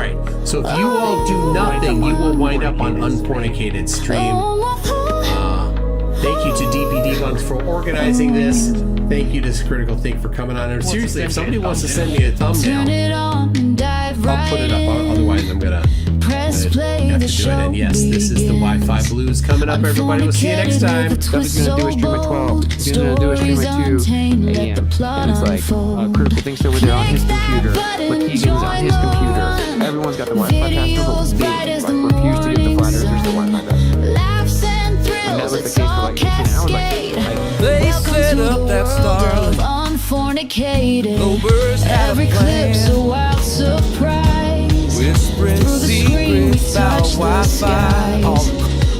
right. So if you all do nothing, you will wind up on Unfornicated stream. Thank you to DP Debunks for organizing this. Thank you to Critical Think for coming on. And seriously, if somebody wants to send me a thumbnail, I'll put it up. Otherwise, I'm gonna have to do it. And yes, this is the Wi-Fi Blues coming up, everybody. We'll see you next time. Somebody's gonna do a stream at 12. He's gonna do a stream at 2 a.m. And it's like, Critical Think's over there on his computer. McKeegan's on his computer. Everyone's got the Wi-Fi password, but we refuse to give the flat earthers the Wi-Fi password. And that was the case for like 18 hours. They set up that star. Unfornicated. Every clip's a wild surprise. Whispering Through the screen we touch the skies.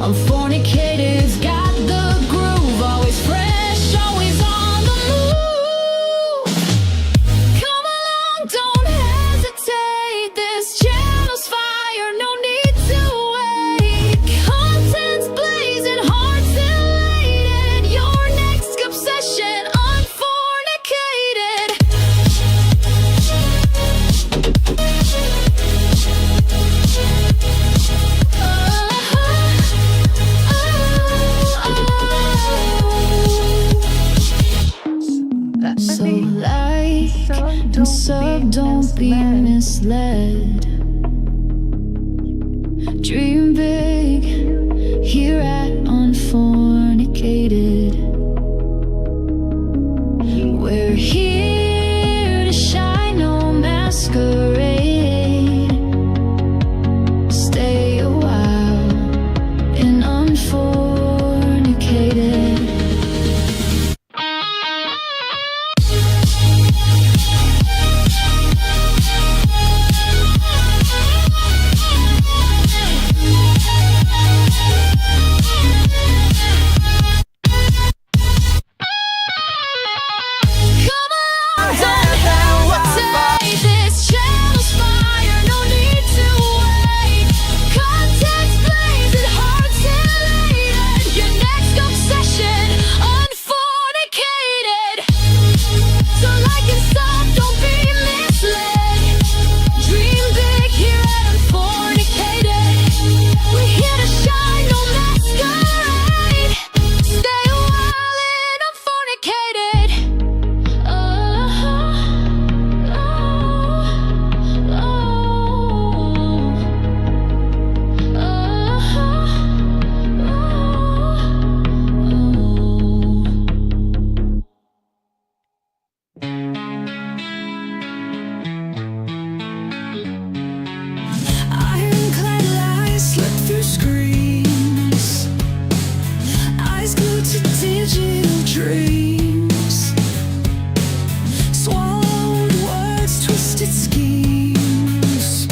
Unfornicated's got the groove, always fresh, always on the move. Come along, don't hesitate. This channel's fire, no need to wait. Content's blazing, hearts elated. Your next obsession, unfornicated. So like and sub, don't be misled. Dream big here at Unfornicated. We're here to shine, no masquerade. Stay a while in Unfornicated. Ironclad lies slip through screens, eyes glued to digital dreams, swallowed words, twisted schemes,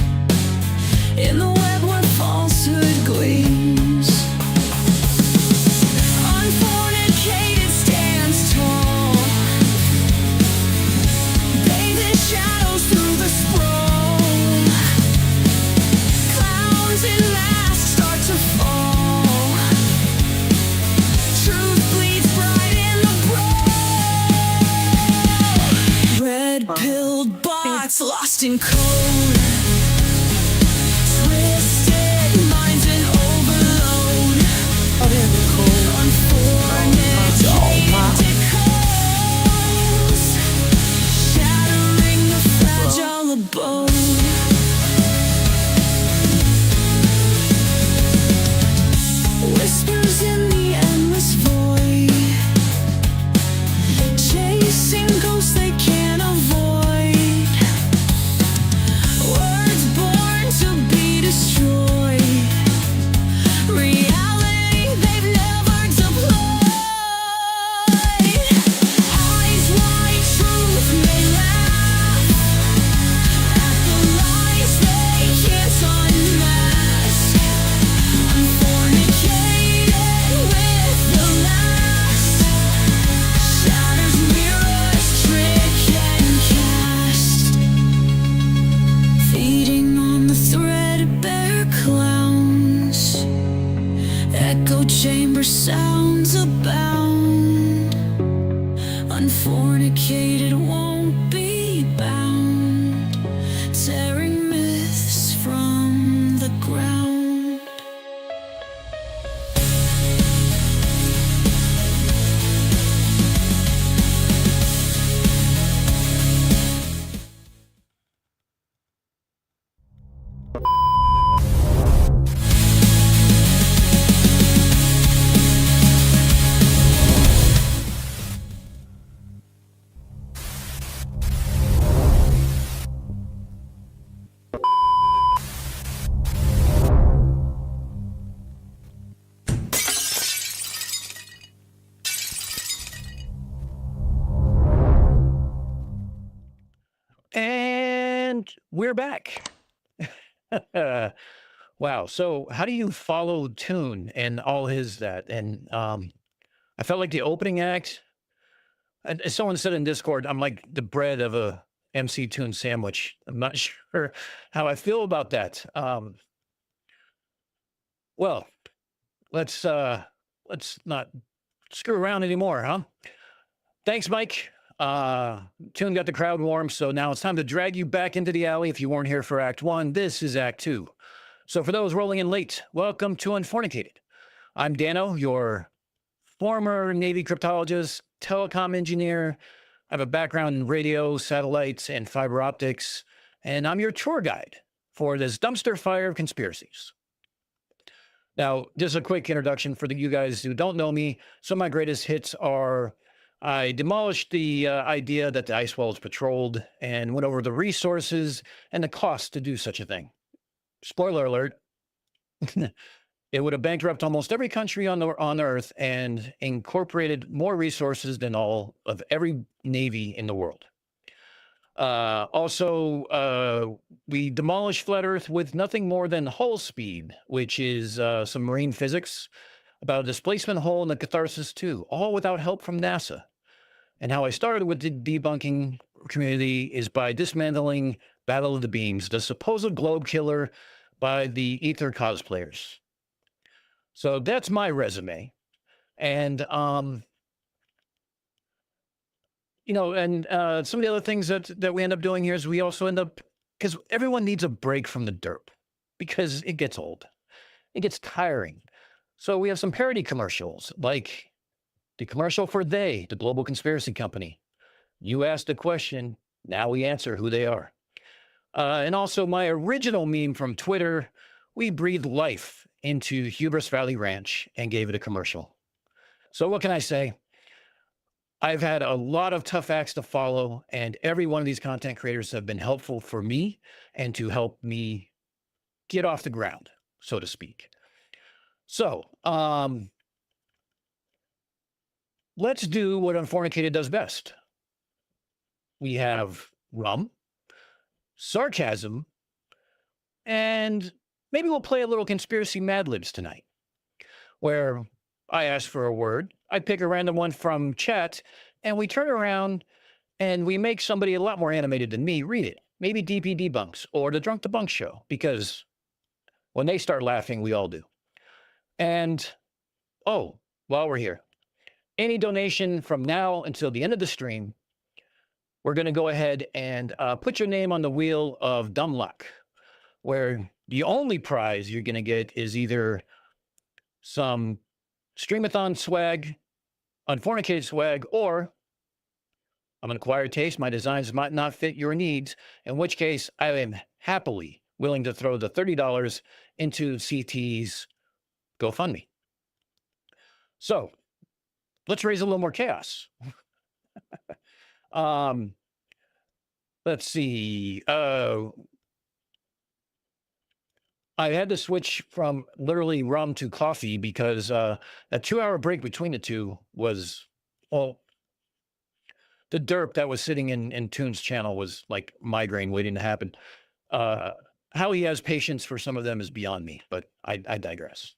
in the web where falsehood gleams. Unfornicated stands tall, bathing shadows through the sprawl. Clowns in masks start to fall. Truth bleeds bright in the brawl. Red-pilled bots lost in code. Twisted minds in overload. Unfornicated decodes, shattering the fragile abode. Whispers in the endless void, chasing ghosts they can't avoid. Words born to be destroyed, reality they've never deployed. Eyes wide, truth may laugh at the lies they can't unmask. Unfornicated with the last, shatters mirrors, trick and cast. Feeding on the threadbare clowns, echo chamber sounds abound. Unfornicated won't be bound, tearing myths from And we're back. Wow. So how do you follow Tune and all his that? And I felt like the opening act, and someone said in Discord, I'm like the bread of a MC Tune sandwich. I'm not sure how I feel about that. Well, let's not screw around anymore, huh? Thanks, Mike. Tune got the crowd warm, so now it's time to drag you back into the alley if you weren't here for Act 1. This is Act 2. So for those rolling in late, welcome to Unfornicated. I'm Dano, your former Navy cryptologist, telecom engineer. I have a background in radio, satellites, and fiber optics, and I'm your tour guide for this dumpster fire of conspiracies. Now, just a quick introduction for you guys who don't know me. Some of my greatest hits are I demolished the idea that the ice wall is patrolled and went over the resources and the cost to do such a thing. Spoiler alert, it would have bankrupted almost every country on Earth and incorporated more resources than all of every navy in the world. Also, we demolished flat Earth with nothing more than hull speed, which is some marine physics about a displacement hull and the catharsis too, all without help from NASA. And how I started with the debunking community is by dismantling Battle of the Beams, the supposed globe killer by the Ether cosplayers. So that's my resume. And, you know, and some of the other things that we end up doing here is we also end up, because everyone needs a break from the derp, because it gets old. It gets tiring. So we have some parody commercials, like the commercial for the global conspiracy company. You asked a question, now we answer who they are. And also my original meme from Twitter, we breathed life into Hubris Valley Ranch and gave it a commercial. So what can I say? I've had a lot of tough acts to follow, and every one of these content creators have been helpful for me and to help me get off the ground, so to speak. So, let's do what Unfornicated does best. We have rum, sarcasm, and maybe we'll play a little conspiracy Mad Libs tonight, where I ask for a word, I pick a random one from chat, and we turn around and we make somebody a lot more animated than me read it. Maybe DP Debunks or the Drunk Debunk Show, because when they start laughing, we all do. And, oh, while we're here, any donation from now until the end of the stream, we're going to go ahead and put your name on the wheel of dumb luck, where the only prize you're going to get is either some Stream-a-thon swag, Unfornicated swag, or I'm an acquired taste. My designs might not fit your needs, in which case I am happily willing to throw the $30 into CT's GoFundMe. So let's raise a little more chaos. Let's see. I had to switch from literally rum to coffee because that 2-hour break between the two was, well, the derp that was sitting in Tune's channel was like migraine waiting to happen. How he has patience for some of them is beyond me, but I digress.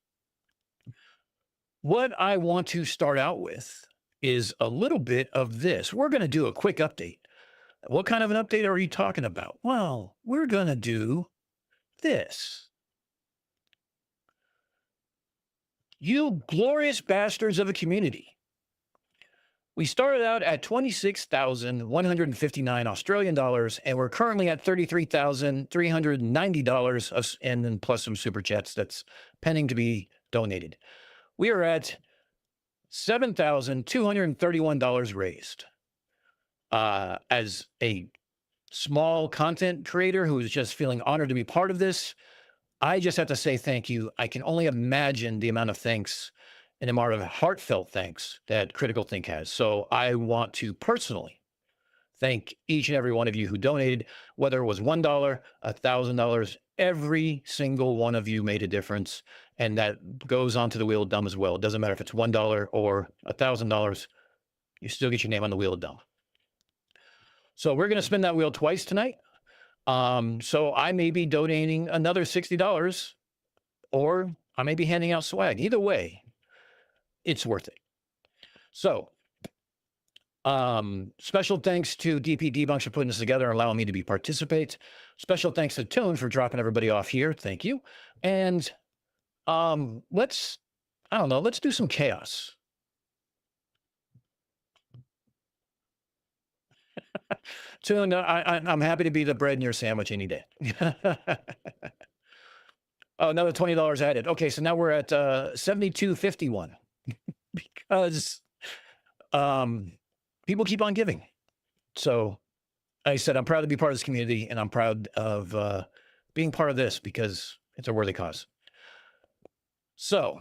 What I want to start out with is a little bit of this. We're going to do a quick update. What kind of an update are you talking about? Well, we're going to do this. You glorious bastards of a community. We started out at 26,159 Australian dollars, and we're currently at $33,390, and then plus some super chats that's pending to be donated. We are at $7,231 raised as a small content creator who is just feeling honored to be part of this, I just have to say thank you. I can only imagine the amount of thanks and the amount of heartfelt thanks that Critical Think has. So I want to personally thank each and every one of you who donated, whether it was $1, $1,000, every single one of you made a difference. And that goes onto the Wheel of Dumb as well. It doesn't matter if it's $1 or $1,000, you still get your name on the Wheel of Dumb. So we're going to spin that wheel twice tonight. So I may be donating another $60, or I may be handing out swag. Either way, it's worth it. So special thanks to DP Debunks for putting this together and allowing me to participate. Special thanks to Toon for dropping everybody off here. Thank you. And let's do some chaos. Toon, I'm happy to be the bread in your sandwich any day. Oh, another $20 added. Okay, so now we're at $72.51 because people keep on giving. So I said, I'm proud to be part of this community, and I'm proud of being part of this because it's a worthy cause. So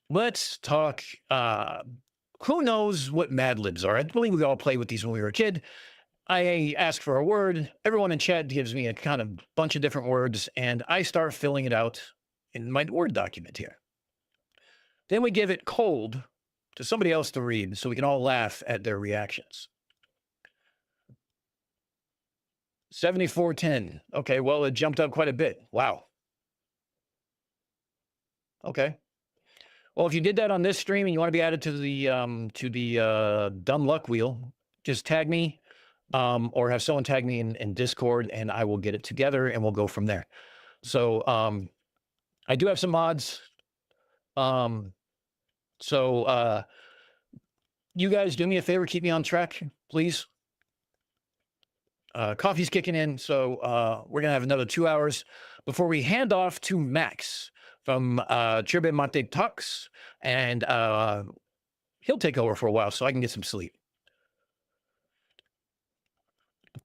let's talk. Who knows what Mad Libs are? I believe we all played with these when we were a kid. I ask for a word. Everyone in chat gives me a kind of bunch of different words, and I start filling it out in my Word document here. Then we give it cold to somebody else to read so we can all laugh at their reactions. 7410. Okay, well, it jumped up quite a bit. Wow. Okay. Well, if you did that on this stream and you want to be added to the dumb luck wheel, just tag me or have someone tag me in Discord, and I will get it together and we'll go from there. So I do have some mods. So you guys do me a favor, keep me on track, please. Coffee's kicking in, so we're gonna have another 2 hours before we hand off to Max from Chirbe Mate Talks, and he'll take over for a while so I can get some sleep.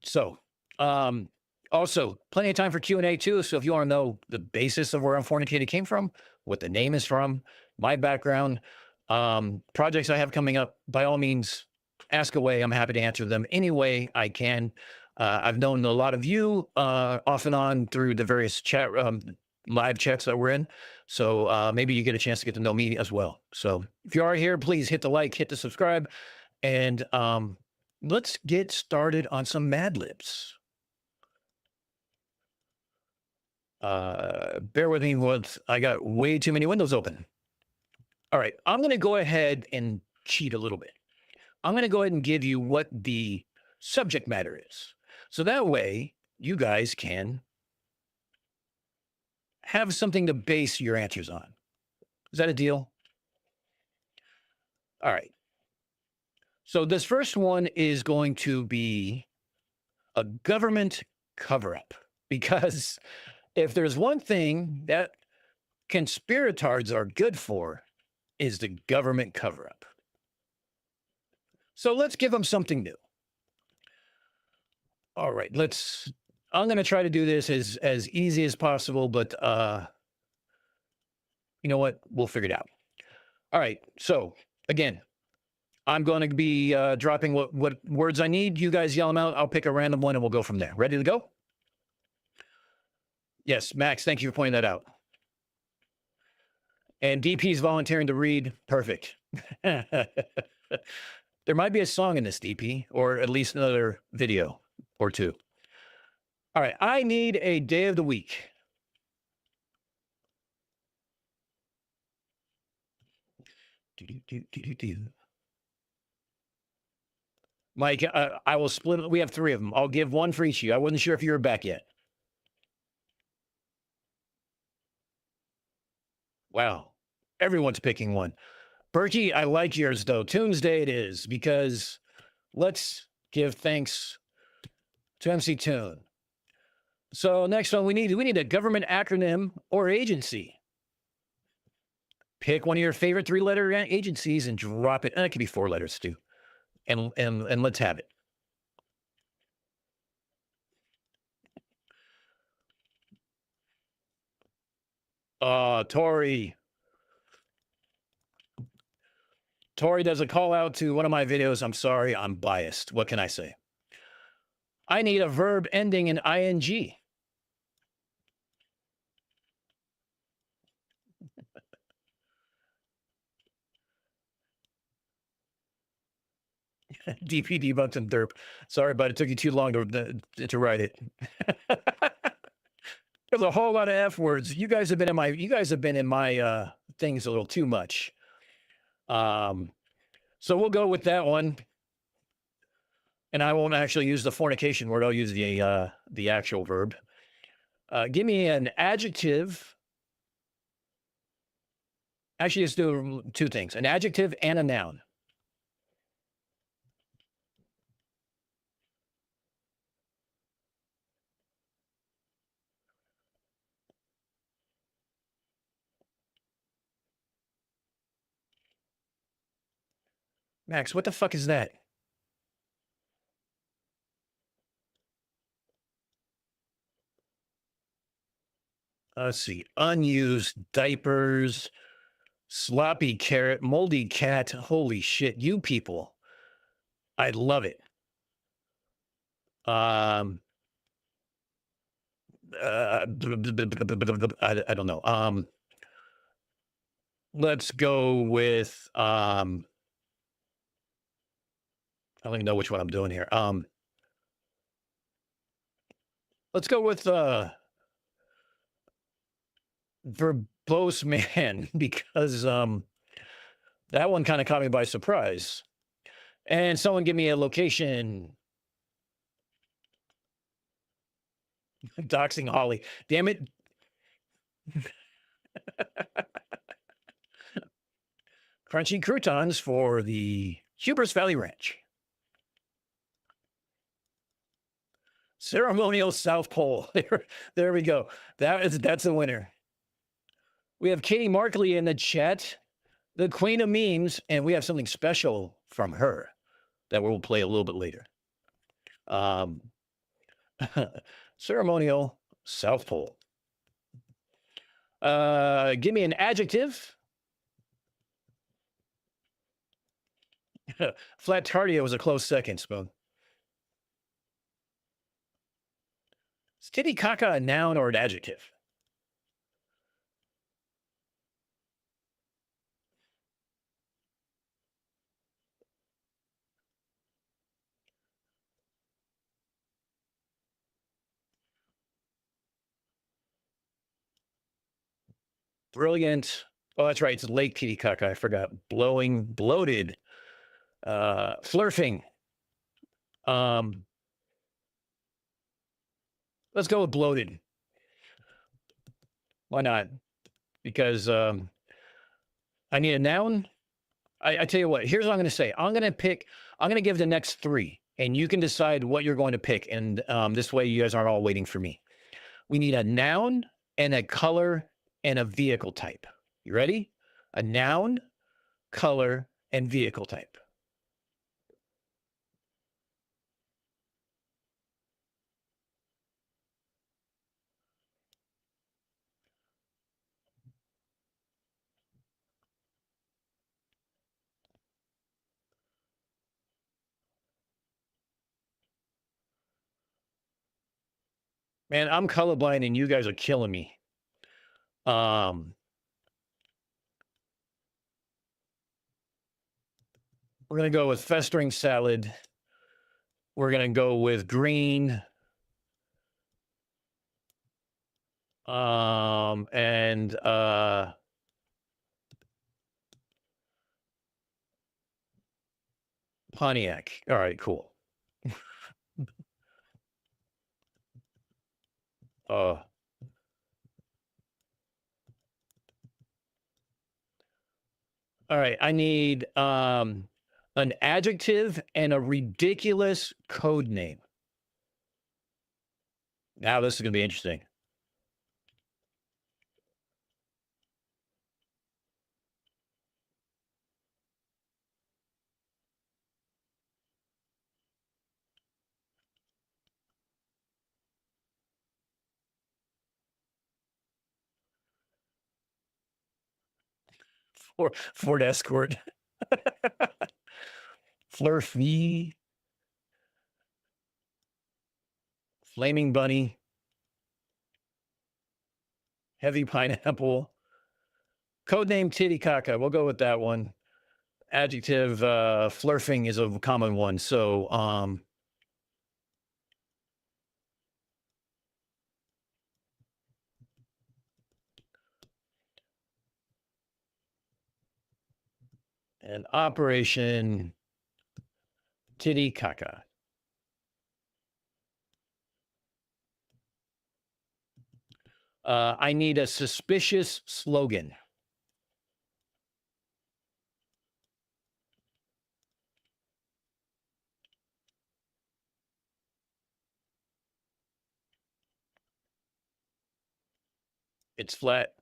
So also plenty of time for Q&A too, so if you want to know the basis of where Unfornicated came from, what the name is from, my background, projects I have coming up, by all means, ask away. I'm happy to answer them any way I can. I've known a lot of you off and on through the various chat live chats that we're in. So maybe you get a chance to get to know me as well. So if you are here, please hit the like, hit the subscribe, and let's get started on some Mad Libs. Bear with me once I got way too many windows open. All right, I'm going to go ahead and cheat a little bit. I'm going to go ahead and give you what the subject matter is. So that way you guys can have something to base your answers on. Is that a deal? All right. So this first one is going to be a government cover-up, because if there's one thing that conspiratards are good for, is the government cover-up. So let's give them something new. All right, I'm going to try to do this as easy as possible, but you know what? We'll figure it out. All right, so again, I'm going to be dropping what words I need. You guys yell them out. I'll pick a random one and we'll go from there. Ready to go? Yes, Max, thank you for pointing that out. And DP's volunteering to read. Perfect. There might be a song in this, DP, or at least another video or two. All right, I need a day of the week. Mike, I will split. We have 3 of them. I'll give one for each of you. I wasn't sure if you were back yet. Wow. Everyone's picking one. Berkey, I like yours, though. Tuesday it is, because let's give thanks to MC Toon. So next one, we need a government acronym or agency. Pick one of your favorite 3-letter agencies and drop it. And it could be 4 letters too. And let's have it. Tori. Tori does a call out to one of my videos. I'm sorry, I'm biased. What can I say? I need a verb ending in ing. DP debunked and derp. Sorry, but it took you too long to write it. There's a whole lot of F words. You guys have been in my things a little too much. So we'll go with that one. And I won't actually use the fornication word. I'll use the actual verb. Give me an adjective. Actually, let's do two things: an adjective and a noun. Max, what the fuck is that? Let's see. Unused diapers, sloppy carrot, moldy cat. Holy shit, you people. I love it. I don't know. Let's go with I don't even know which one I'm doing here. Let's go with verbose man, because that one kind of caught me by surprise. And someone give me a location. Doxing Holly. Damn it. Crunchy croutons for the Hubris Valley Ranch. Ceremonial South Pole. There we go. That's a winner. We have Katie Markley in the chat, the queen of memes, and we have something special from her that we'll play a little bit later. Ceremonial South Pole. Give me an adjective. Flat Tardia was a close second, Spoon. Is Titicaca a noun or an adjective? Brilliant. Oh, that's right. It's Lake Titicaca. I forgot. Blowing, bloated, flirting. Let's go with bloated. Why not? Because I need a noun. I tell you what, here's what I'm going to say. I'm going to give the next three, and you can decide what you're going to pick. And this way you guys aren't all waiting for me. We need a noun and a color and a vehicle type. You ready? A noun, color, and vehicle type. Man, I'm colorblind and you guys are killing me. We're going to go with festering salad. We're going to go with green. And Pontiac. All right, cool. All right, I need an adjective and a ridiculous code name. Now this is going to be interesting. Ford Escort. Flurfy. Flaming Bunny. Heavy Pineapple. Codename Titicaca. We'll go with that one. Adjective, flurfing is a common one. So, and Operation Titicaca. I need a suspicious slogan. It's flat.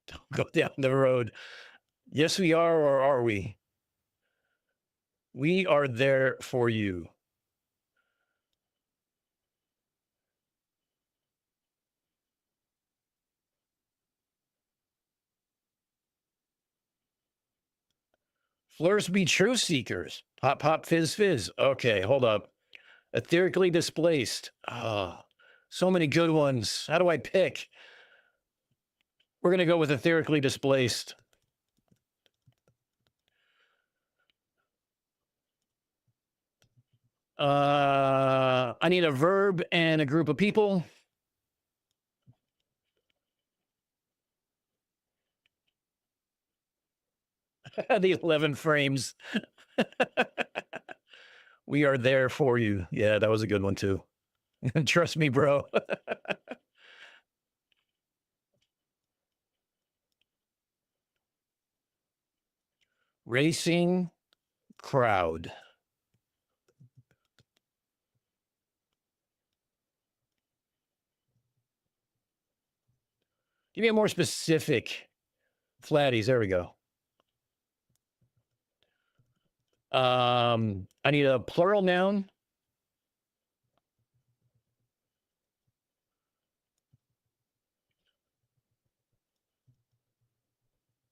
Don't go down the road. Yes, we are, or are we? We are there for you. Flurs be truth seekers. Pop, pop, fizz, fizz. Okay, hold up. Etherically displaced. Ah, so many good ones. How do I pick? We're going to go with etherically displaced. I need a verb and a group of people. The 11 frames. We are there for you. Yeah, that was a good one too. Trust me, bro. Racing crowd. Give me a more specific flatties. There we go. I need a plural noun.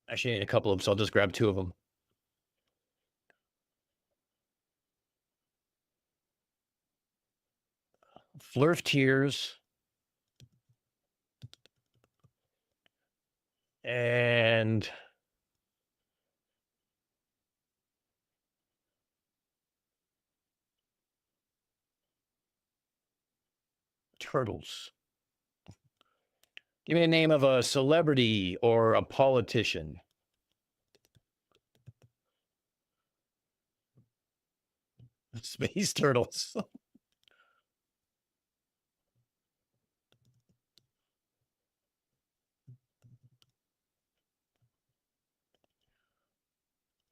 Actually, I need a couple of them, so I'll just grab two of them. Flurf tears. And turtles. Give me a name of a celebrity or a politician. Space turtles.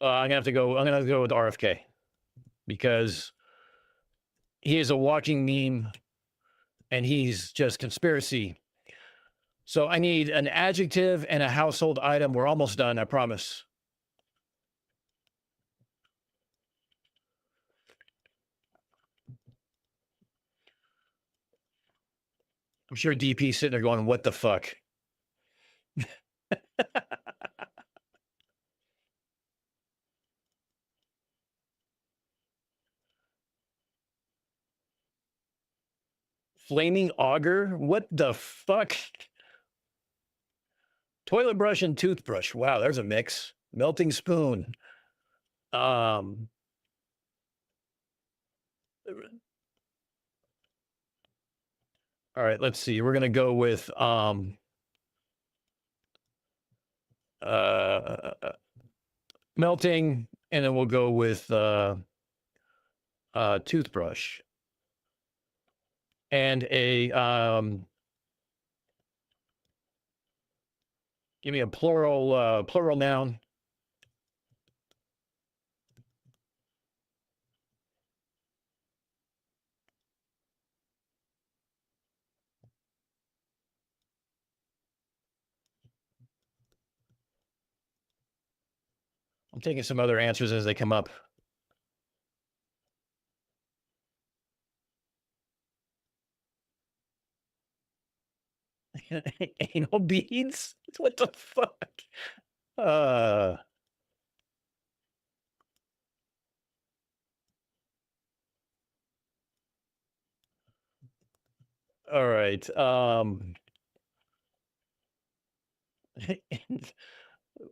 I'm gonna have to go. I'm gonna go with RFK because he is a walking meme, and he's just conspiracy. So I need an adjective and a household item. We're almost done, I promise. I'm sure DP's sitting there going, "What the fuck?" Flaming auger? What the fuck? Toilet brush and toothbrush. Wow, there's a mix. Melting spoon. All right, let's see. We're gonna go with melting, and then we'll go with toothbrush. And a give me a plural noun. I'm taking some other answers as they come up. Anal beads? What the fuck? All right.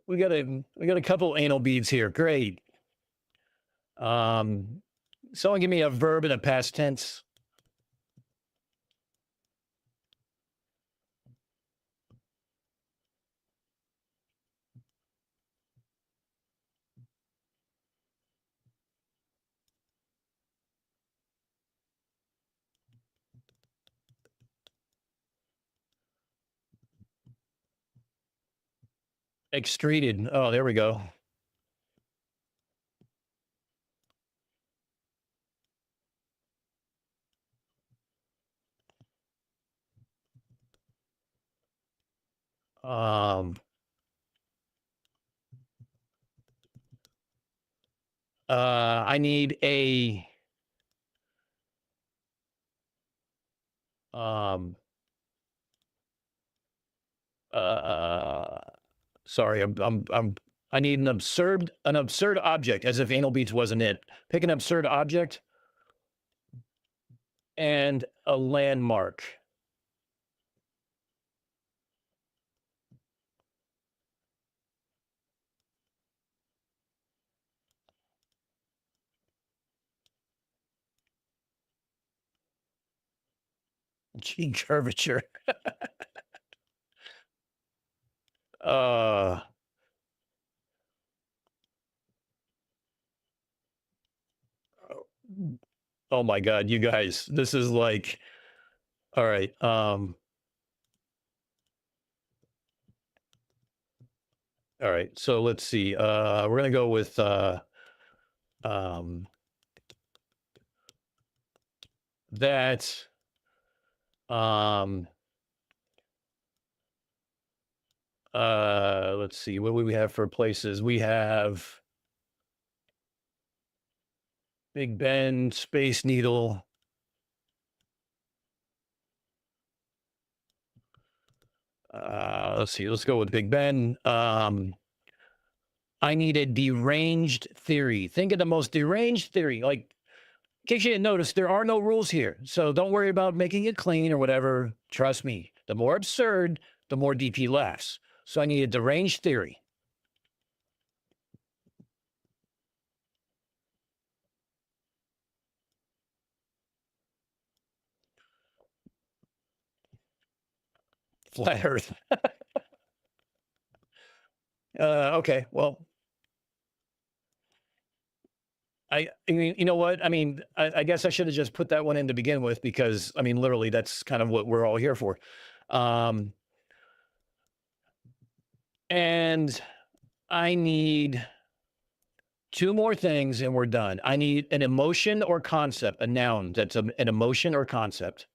We got a couple anal beads here. Great. Someone give me a verb in a past tense. Extreated. Oh, there we go. I need a sorry, I need an absurd object, as if anal beads wasn't it. Pick an absurd object and a landmark. G curvature. Oh my God, you guys, this is like, all right. All right, so let's see. We're gonna go with that. Let's see. What do we have for places? We have Big Ben, Space Needle. Let's see. Let's go with Big Ben. I need a deranged theory. Think of the most deranged theory. Like, in case you didn't notice, there are no rules here. So don't worry about making it clean or whatever. Trust me. The more absurd, the more DP laughs. So I need a deranged theory. Flat Earth. Okay, well, I mean, you know what? I mean, I guess I should have just put that one in to begin with, because I mean, literally, that's kind of what we're all here for. And I need two more things and we're done. I need an emotion or concept, a noun that's an emotion or concept.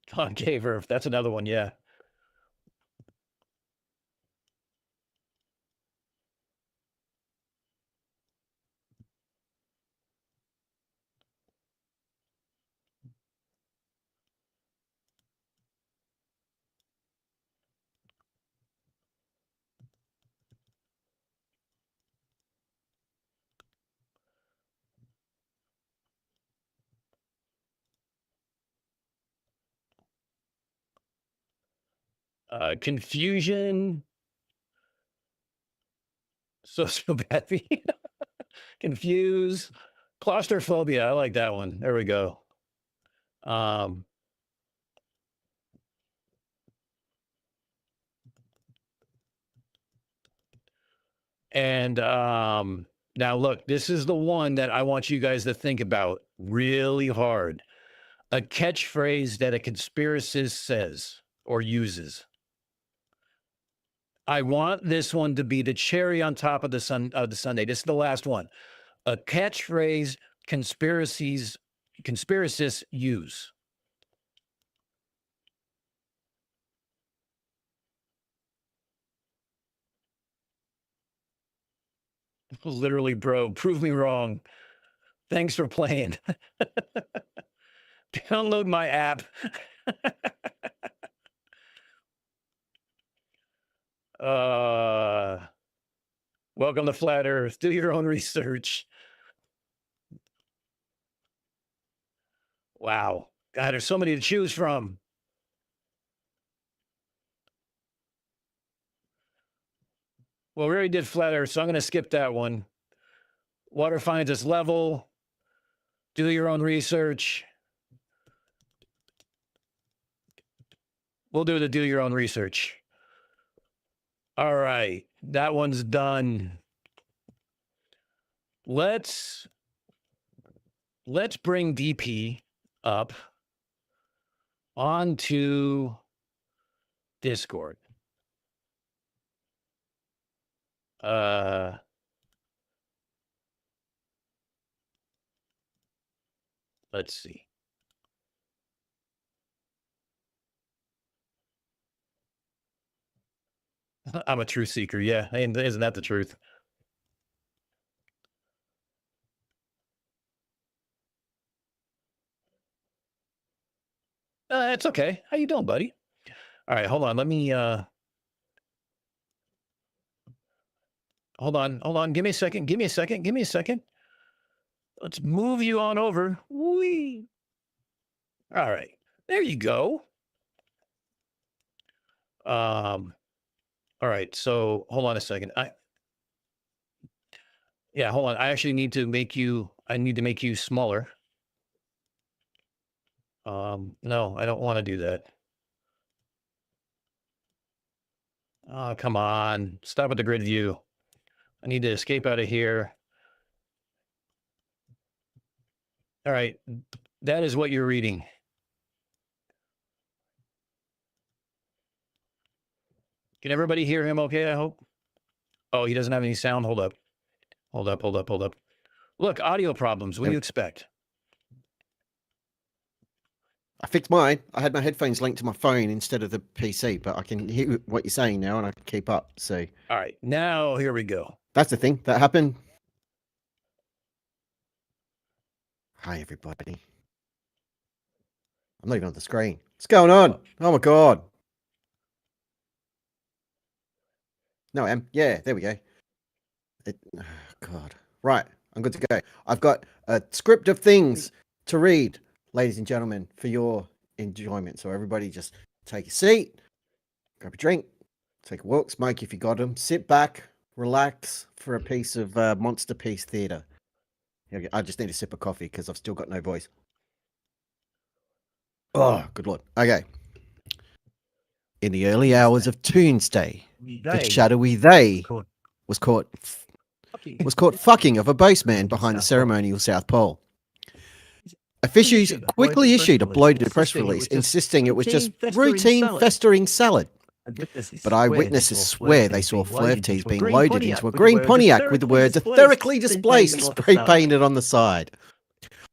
Concave, that's another one, yeah. Confusion, sociopathy, confuse, claustrophobia. I like that one. There we go. And now look, this is the one that I want you guys to think about really hard. A catchphrase that a conspiracist says or uses. I want this one to be the cherry on top of the sundae. This is the last one. A catchphrase conspiracists use. Literally, bro. Prove me wrong. Thanks for playing. Download my app. Welcome to Flat Earth. Do your own research. Wow. God, there's so many to choose from. Well, we already did Flat Earth, so I'm going to skip that one. Water finds its level. Do your own research. We'll do the do your own research. All right. That one's done. Let's bring DP up onto Discord. Let's see. I'm a truth seeker. Yeah. Isn't that the truth? It's okay. How you doing, buddy? All right, hold on. Let me hold on. Give me a second. Let's move you on over. Whee. All right. There you go. All right. So hold on a second. Hold on. I actually need to make you smaller. No, I don't want to do that. Oh, come on. Stop with the grid view. I need to escape out of here. All right. That is what you're reading. Can everybody hear him okay, I hope? Oh, he doesn't have any sound. Hold up. Look, audio problems. What do you expect? I fixed mine. I had my headphones linked to my phone instead of the PC, but I can hear what you're saying now and I can keep up. So, all right, now here we go. That's the thing that happened. Hi, everybody. I'm not even on the screen. What's going on? Oh my God. No, I am. Yeah, there we go. Oh, God. Right. I'm good to go. I've got a script of things to read, ladies and gentlemen, for your enjoyment. So everybody just take a seat, grab a drink, take a walk, smoke if you got them, sit back, relax for a piece of Monster Piece Theatre. I just need a sip of coffee because I've still got no voice. Oh, good Lord. Okay. In the early hours of Tuesday, the shadowy they was caught fucking of a boatman behind the ceremonial South Pole. Officials quickly issued a bloated press release insisting it was just routine festering salad. But eyewitnesses swear they saw flirties being loaded into a green Pontiac with the words "etherically displaced" spray painted on the side.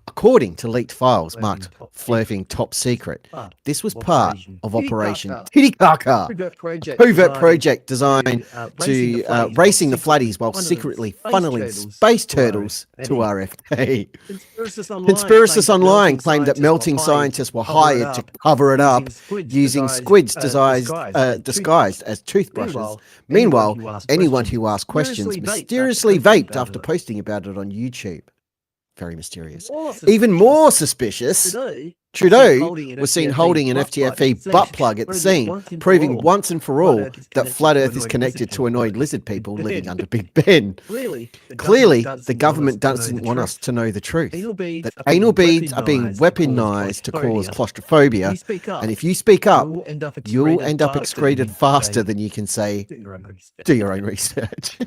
According to leaked files marked "flirting top secret," this was part of Operation Titicaca, a covert project designed to racing the flatties while secretly funneling space turtles to RFK. Conspiracists online claimed that melting scientists were hired to cover it up using squids disguised as toothbrushes. Meanwhile, anyone who asked questions mysteriously vaped after posting about it on YouTube. Very mysterious. Even more suspicious, Trudeau was seen holding an FTFE butt plug at the scene, proving once and for all that Flat Earth is connected to annoyed lizard people living under Big Ben. Clearly, the government doesn't want us to know the truth, that anal beads are being weaponized to cause claustrophobia, and if you speak up, you'll end up excreted faster than you can say, do your own research.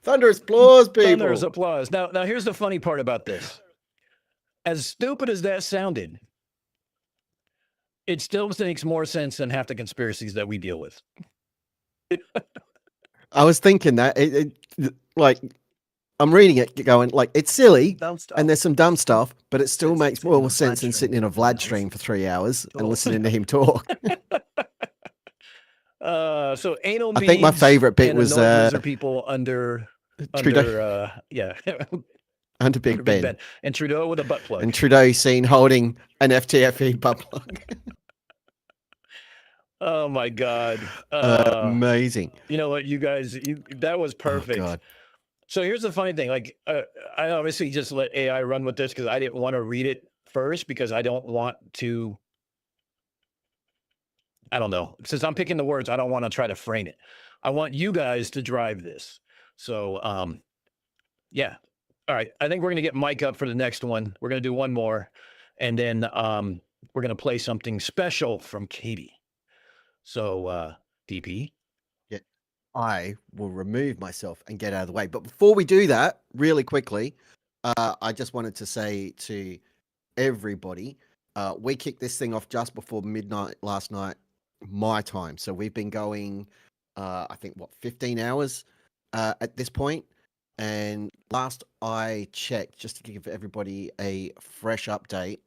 Thunderous applause, people. Thunderous applause. Now, here's the funny part about this. As stupid as that sounded, it still makes more sense than half the conspiracies that we deal with. I was thinking that like I'm reading it going like it's silly and there's some dumb stuff, but it still makes more sense than sitting in a Vlad stream for 3 hours and listening to him talk. So anal I think my meads favorite bit and was annoyed lizard people under Trudeau yeah under Big under Ben. and Trudeau with a butt plug. And Trudeau seen holding an FTFE butt plug. Oh my god. Amazing. You know what, you guys, that was perfect. Oh, God. So here's the funny thing. Like, I obviously just let AI run with this because I didn't want to read it first because I don't want to. I don't know. Since I'm picking the words, I don't want to try to frame it. I want you guys to drive this. So, yeah. All right. I think we're going to get Mike up for the next one. We're going to do one more, and then we're going to play something special from Katie. So, DP. Yeah, I will remove myself and get out of the way. But before we do that, really quickly, I just wanted to say to everybody, we kicked this thing off just before midnight last night, my time. So we've been going, I think, 15 hours at this point. And last I checked, just to give everybody a fresh update,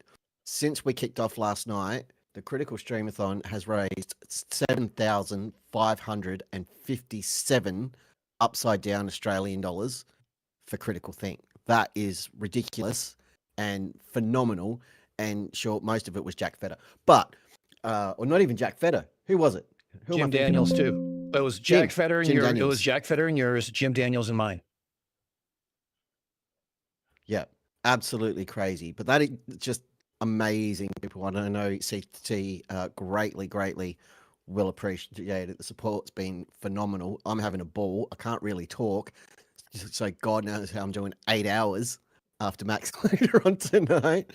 since we kicked off last night, the Critical Stream-a-thon has raised 7,557 upside down Australian dollars for Critical Think. That is ridiculous and phenomenal. And sure, most of it was Jack Feder, but or not even Jack Feder. Who was it? Who Jim Daniels too. It was Jack Feder and yours. It was Jack Feder and yours. Jim Daniels and mine. Yeah, absolutely crazy. But that is just amazing, people. I don't know CT greatly will appreciate it. The support's been phenomenal. I'm having a ball. I can't really talk, so God knows how I'm doing 8 hours after Max later on tonight.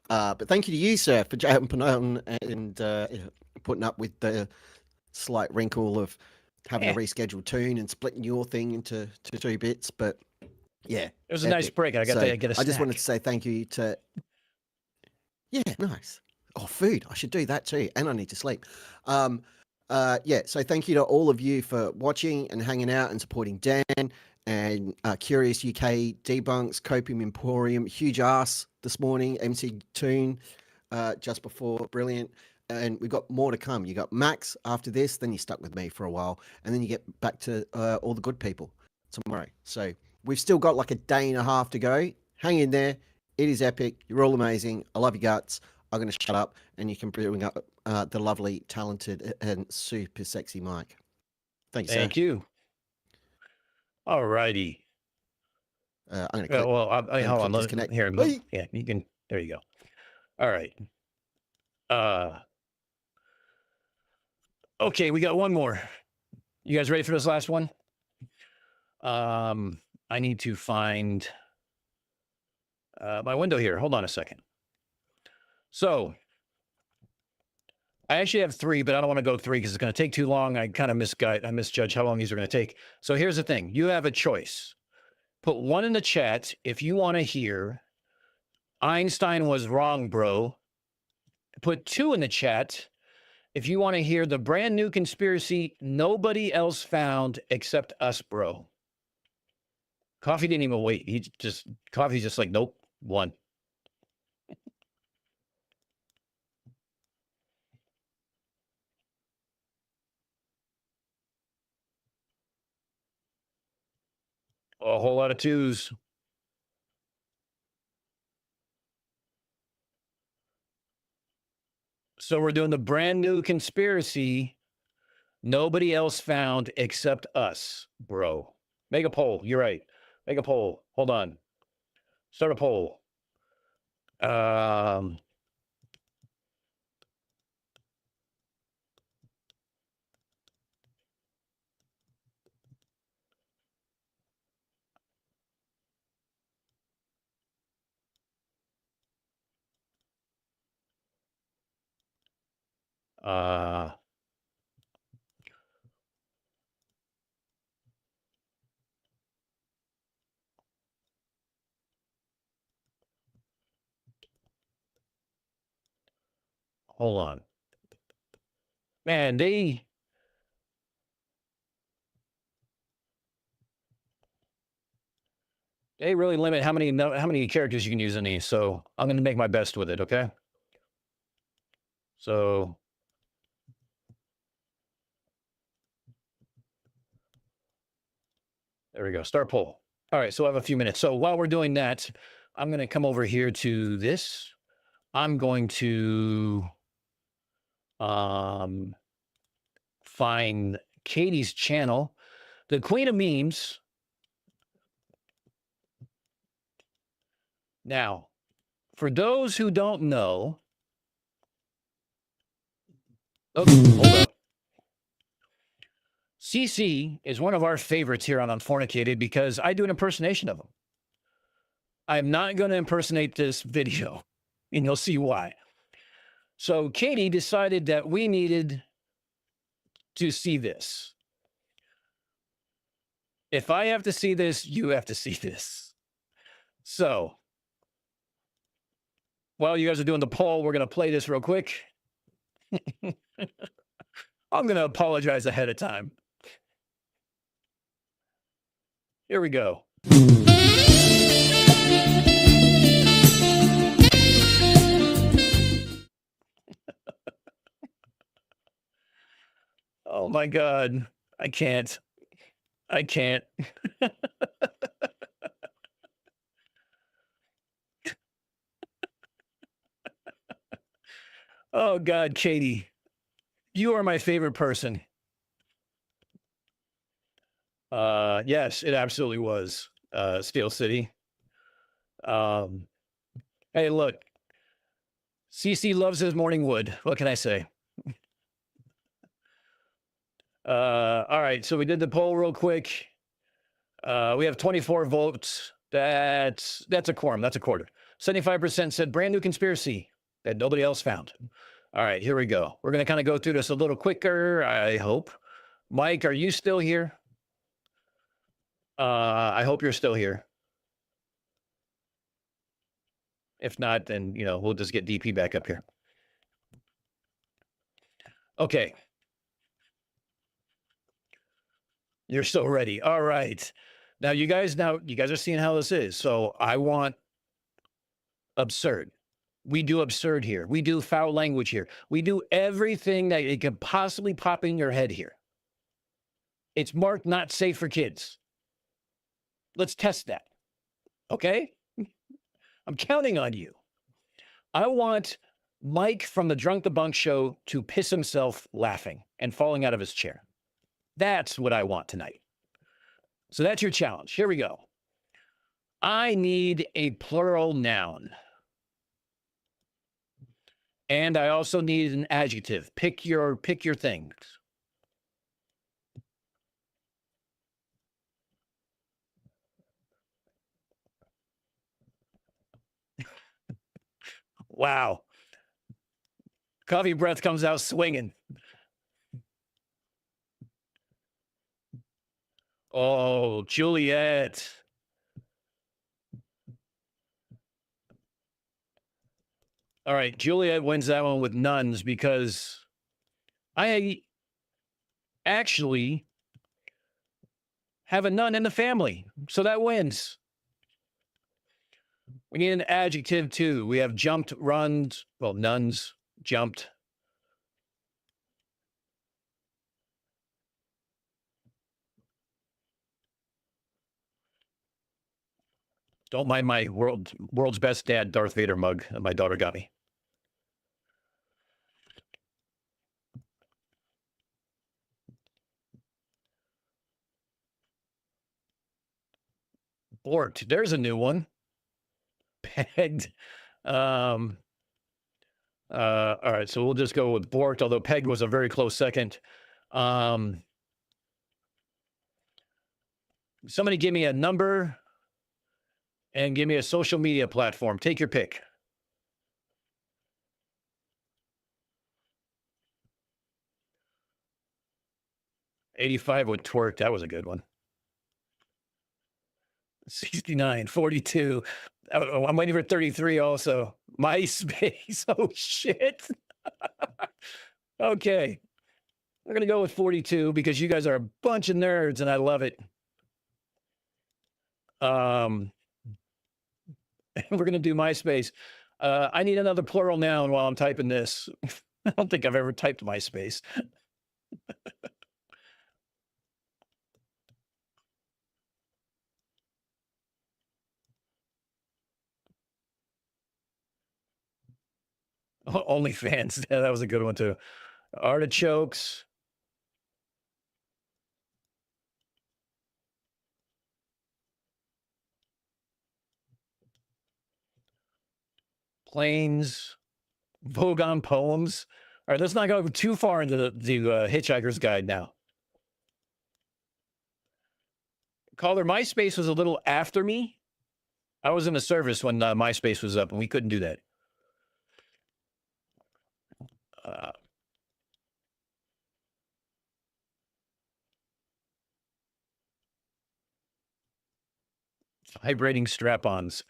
But thank you to you, sir, for jumping on and putting up with the slight wrinkle of having a rescheduled tune and splitting your thing into two bits. But yeah, it was a nice break. I got to get a snack. I just wanted to say thank you to. Yeah, nice. Oh, food. I should do that too. And I need to sleep. Yeah, so thank you to all of you for watching and hanging out and supporting Dan and Curious UK, Debunks, Copium Emporium, huge ass this morning, MC Tune just before, brilliant. And we've got more to come. You got Max after this, then you're stuck with me for a while, and then you get back to all the good people tomorrow. So we've still got like a day and a half to go. Hang in there. It is epic. You're all amazing. I love you guts. I'm going to shut up, and you can bring up the lovely, talented, and super sexy Mike. Thank you, Thank you. All righty. I'm going to well, hold on. Disconnect. Here, yeah, you can. There you go. All right. Okay, we got one more. You guys ready for this last one? I need to find my window here. Hold on a second. So I actually have 3, but I don't want to go 3 because it's going to take too long. I kind of misjudge how long these are going to take. So here's the thing. You have a choice. Put 1 in the chat if you want to hear Einstein was wrong, bro. Put 2 in the chat if you want to hear the brand new conspiracy nobody else found except us, bro. Coffee didn't even wait. Coffee's just like, nope, 1. A whole lot of 2s. So we're doing the brand new conspiracy nobody else found except us, bro. Make a poll. You're right. Make a poll. Hold on. Start a poll. Hold on. Man, they really limit how many characters you can use in these, so I'm going to make my best with it, okay? So There we go. Start poll. All right. So I have a few minutes. So while we're doing that, I'm going to come over here to this. I'm going to find Katie's channel, the Queen of Memes. Now, for those who don't know, hold up. CC is one of our favorites here on Unfornicated because I do an impersonation of him. I'm not going to impersonate this video, and you'll see why. So Katie decided that we needed to see this. If I have to see this, you have to see this. So while you guys are doing the poll, we're going to play this real quick. I'm going to apologize ahead of time. Here we go. Oh my God. I can't. Oh God, Katie, you are my favorite person. Yes, it absolutely was. Steel City. Hey, look, CC loves his morning wood. What can I say? All right, so we did the poll real quick. We have 24 votes. That's a quorum. That's a quarter. 75% said brand new conspiracy that nobody else found. All right, here we go. We're going to kind of go through this a little quicker, I hope. Mike, are you still here? I hope you're still here. If not, then, you know, we'll just get DP back up here. Okay. You're still ready. All right. Now you guys are seeing how this is. So I want absurd. We do absurd here. We do foul language here. We do everything that it could possibly pop in your head here. It's marked not safe for kids. Let's test that. Okay? I'm counting on you. I want Mike from the Drunk Debunk show to piss himself laughing and falling out of his chair. That's what I want tonight. So that's your challenge. Here we go. I need a plural noun. And I also need an adjective. Pick your things. Wow. Coffee breath comes out swinging. Oh, Juliet. All right, Juliet wins that one with nuns because I actually have a nun in the family, so that wins. We need an adjective too. We have jumped, runs, well, nuns, jumped. Don't mind my world's best dad Darth Vader mug that my daughter got me. Borked. There's a new one. Pegged. All right, so we'll just go with borked, although pegged was a very close second. Somebody give me a number and give me a social media platform. Take your pick. $85 with twerk. That was a good one. 69, 42. I'm waiting for 33 also. MySpace. Oh, shit. Okay. We're going to go with 42 because you guys are a bunch of nerds and I love it. We're going to do MySpace. I need another plural noun while I'm typing this. I don't think I've ever typed MySpace. OnlyFans. Yeah, that was a good one too. Artichokes. Planes. Vogon poems. All right, let's not go too far into the Hitchhiker's Guide now. Caller, MySpace was a little after me. I was in the service when MySpace was up, and we couldn't do that. Vibrating strap-ons.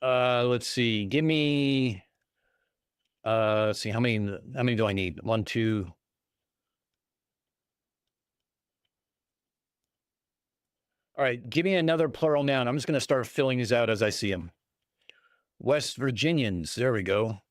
Let's see. Give me. Let's see. How many do I need? 1, 2. All right. Give me another plural noun. I'm just going to start filling these out as I see them. West Virginians. There we go.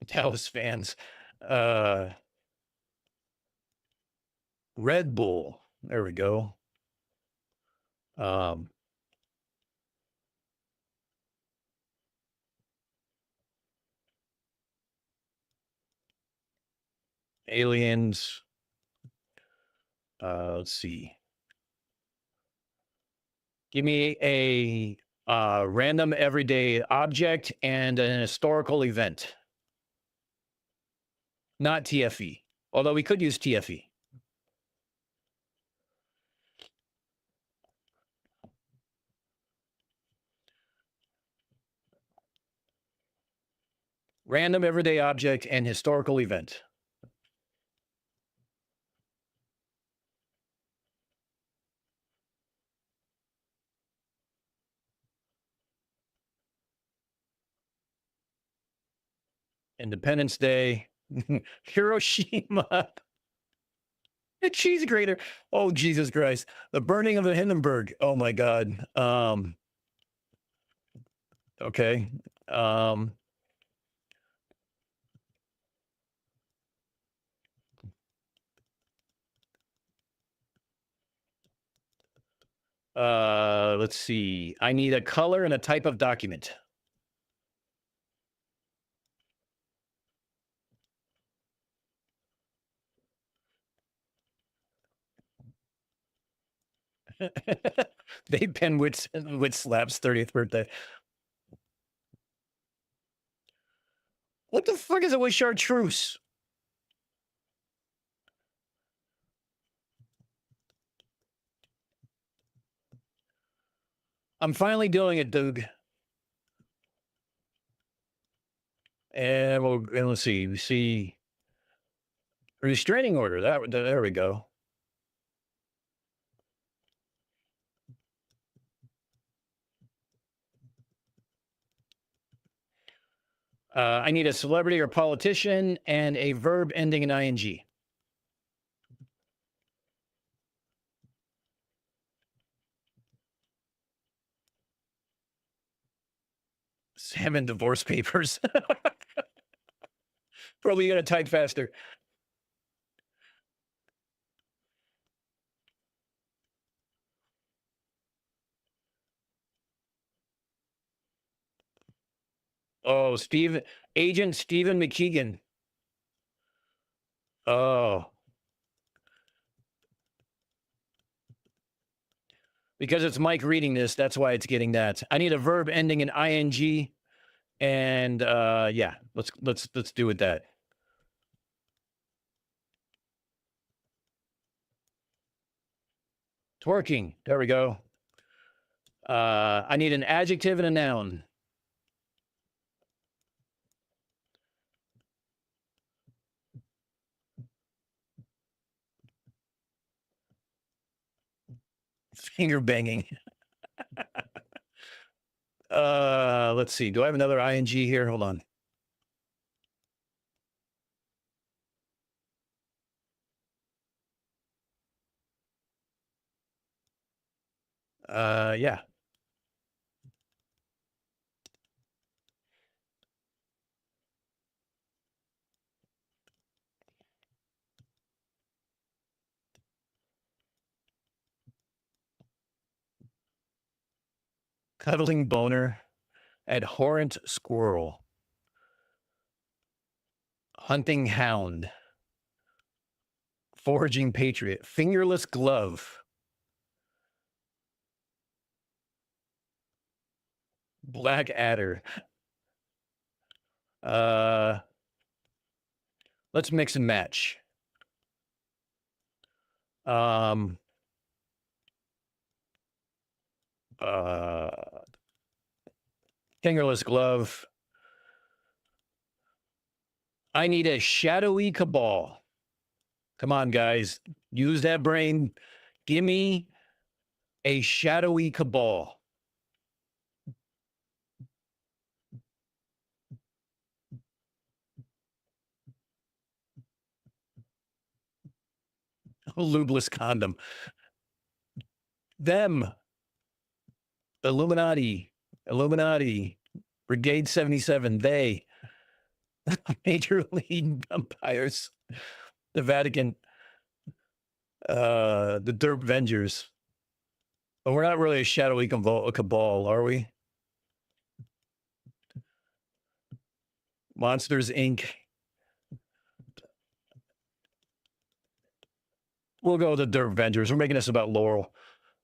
Dallas fans. Red Bull. There we go. Aliens. Let's see. Give me a random everyday object and an historical event. Not TFE, although we could use TFE. Random everyday object and historical event. Independence Day. Hiroshima. The cheese grater. Oh, Jesus Christ. The burning of the Hindenburg. Oh, my God. Okay. Let's see. I need a color and a type of document. They pen with Slap's 30th birthday. What the fuck is it with chartreuse? I'm finally doing it, Doug. And let's see. We see restraining order. There we go. I need a celebrity or politician and a verb ending in ing. Salmon divorce papers. Probably gonna type faster. Oh, Agent Stephen McKeegan. Oh. Because it's Mike reading this, that's why it's getting that. I need a verb ending in ing. And yeah, let's do with that. Twerking. There we go. I need an adjective and a noun. Finger banging. Let's see. Do I have another ing here? Hold on. Yeah. Cuddling boner, abhorrent squirrel, hunting hound, foraging patriot, fingerless glove, black adder. Let's mix and match. Fingerless glove. I need a shadowy cabal. Come on, guys. Use that brain. Give me a shadowy cabal. Lubeless condom. Them. Illuminati. Brigade 77. They. Major League umpires. The Vatican. The Derp Vengers. But we're not really a shadowy cabal, are we? Monsters, Inc. We'll go with the Derp Vengers. We're making this about Laurel.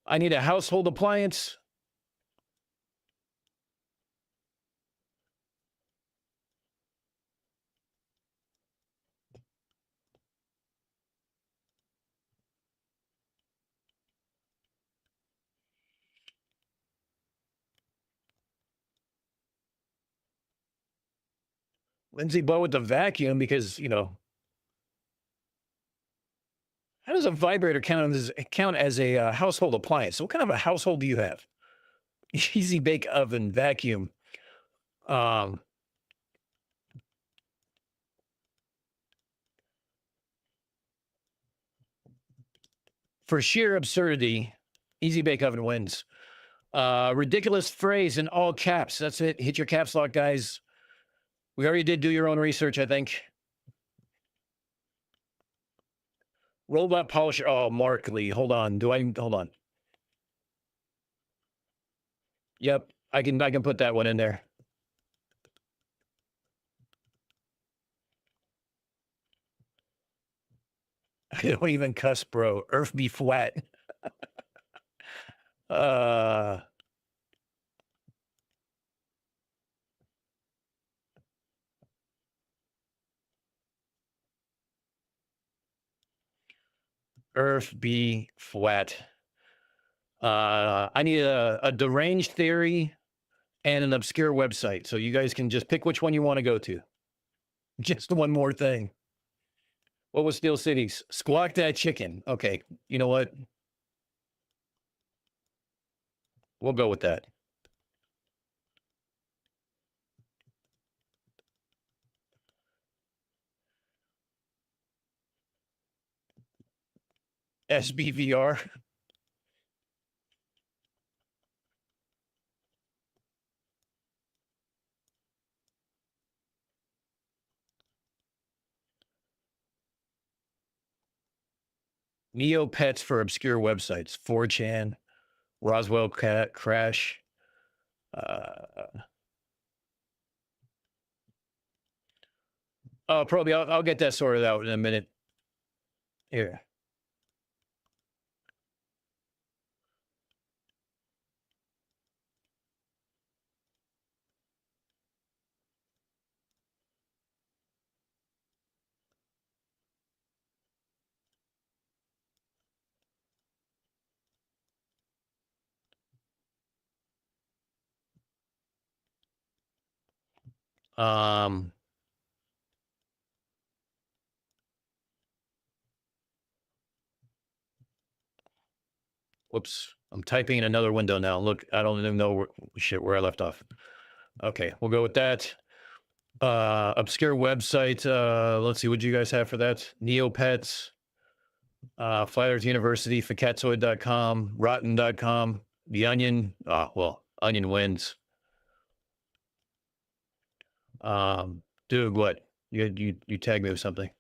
I need a household appliance. Lindsay Bow with the vacuum because, you know, how does a vibrator count as a household appliance? What kind of a household do you have? Easy bake oven, vacuum. For sheer absurdity, easy bake oven wins. Ridiculous phrase in all caps. That's it. Hit your caps lock, guys. We already did do your own research, I think. Robot polisher. Oh, Mark Lee. Hold on. Hold on. Yep. I can put that one in there. I don't even cuss, bro. Earth be flat. Earth be flat. I need a deranged theory and an obscure website. So you guys can just pick which one you want to go to. Just one more thing. What was Steel Cities? Squawk that chicken. Okay. You know what? We'll go with that. SBVR. Neopets for obscure websites. 4chan. Roswell Crash. Probably I'll get that sorted out in a minute. Here. Whoops. I'm typing in another window now. Look, I don't even know where I left off. Okay, we'll go with that. Obscure website. Let's see, what do you guys have for that? Neopets, Flat Earth University, Facatzoid.com, Rotten.com, The Onion. Well, Onion wins. Dude, what? You tag me with something.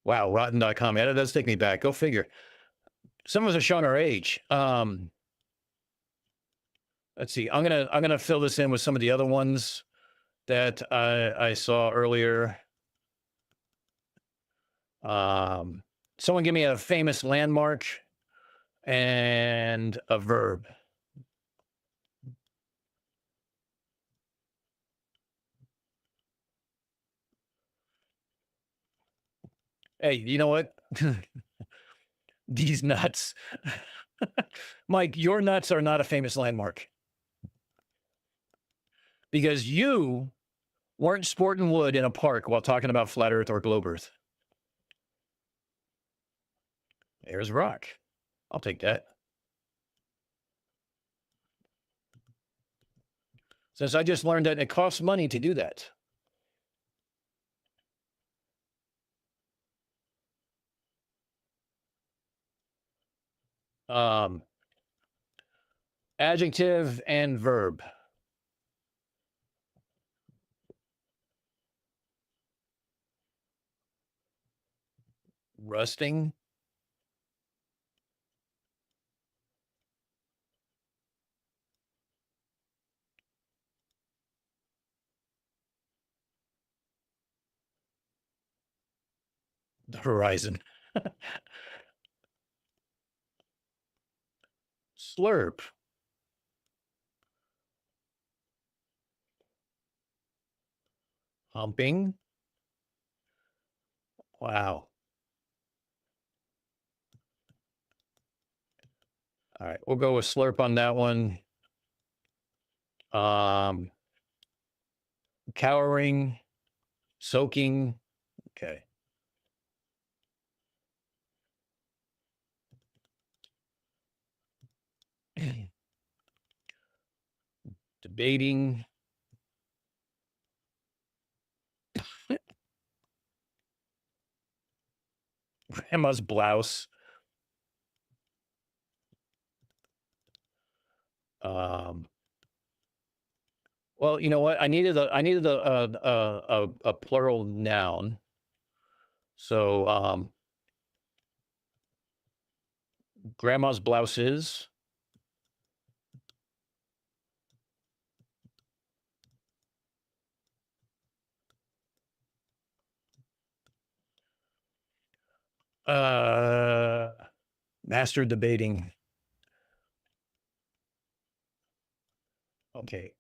Wow, rotten.com. Yeah, that does take me back. Go figure. Some of us are showing our age. Let's see. I'm gonna fill this in with some of the other ones that I saw earlier. Someone give me a famous landmark and a verb. Hey, you know what? These nuts. Mike, your nuts are not a famous landmark. Because you weren't sporting wood in a park while talking about flat Earth or globe Earth. There's rock. I'll take that. Since I just learned that it costs money to do that. Adjective and verb. Rusting. The horizon. Slurp. Humping. Wow. All right, we'll go with slurp on that one. Cowering, soaking. Okay. Debating. Grandma's blouse. Well, you know what? I needed a plural noun. So grandma's blouse is. Master debating. Okay,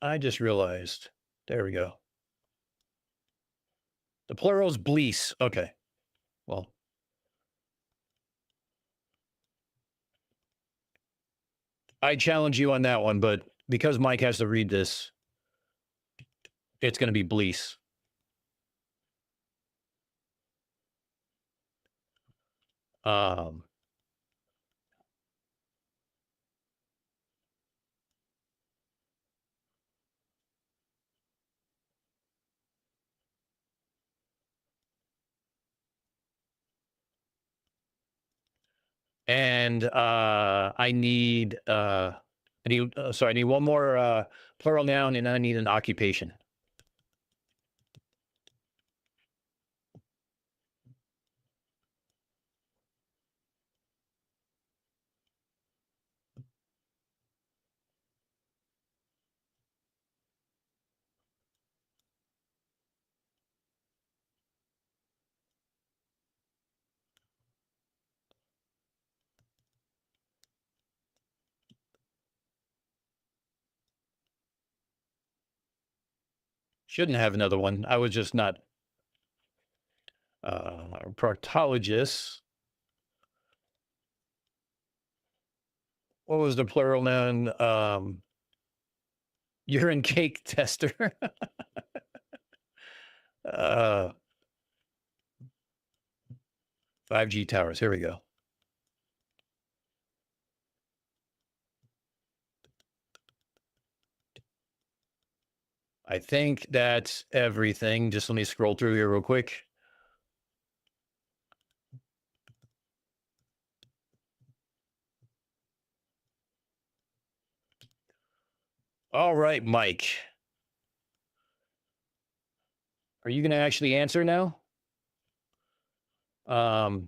I just realized. There we go. The plural is blease. Okay, well. I challenge you on that one, but because Mike has to read this, it's going to be blease. And I need one more plural noun, and I need an occupation. Shouldn't have another one. I was just not proctologist. What was the plural noun? Urine cake tester. 5G towers. Here we go. I think that's everything. Just let me scroll through here real quick. All right, Mike. Are you going to actually answer now? I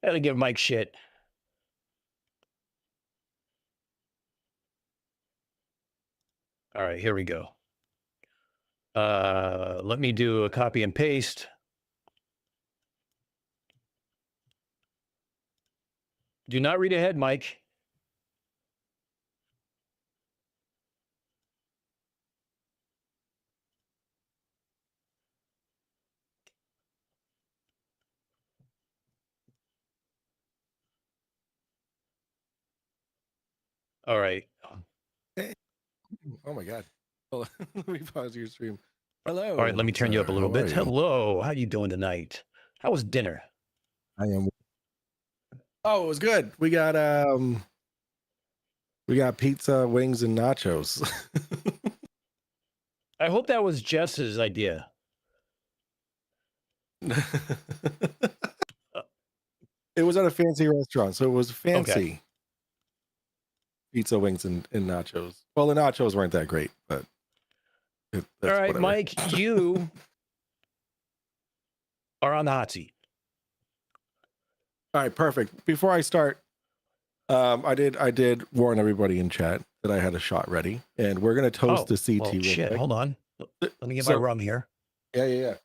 had to give Mike shit. All right, here we go. Let me do a copy and paste. Do not read ahead, Mike. All right. Oh my God. Hold on. Let me pause your stream. Hello. All right, let me turn you up a little How bit. are you? Hello, how you doing tonight? How was dinner? I am. Oh, it was good. We got pizza, wings, and nachos. I hope that was Jess's idea. It was at a fancy restaurant, so it was fancy. Okay. Pizza, wings, and nachos. Well, the nachos weren't that great, but All right, whatever. Mike, you are on the hot seat. All right, perfect. Before I start, I did warn everybody in chat that I had a shot ready, and we're gonna toast the CT. Well, real shit, quick. hold on. Let me get my So- rum here. Yeah.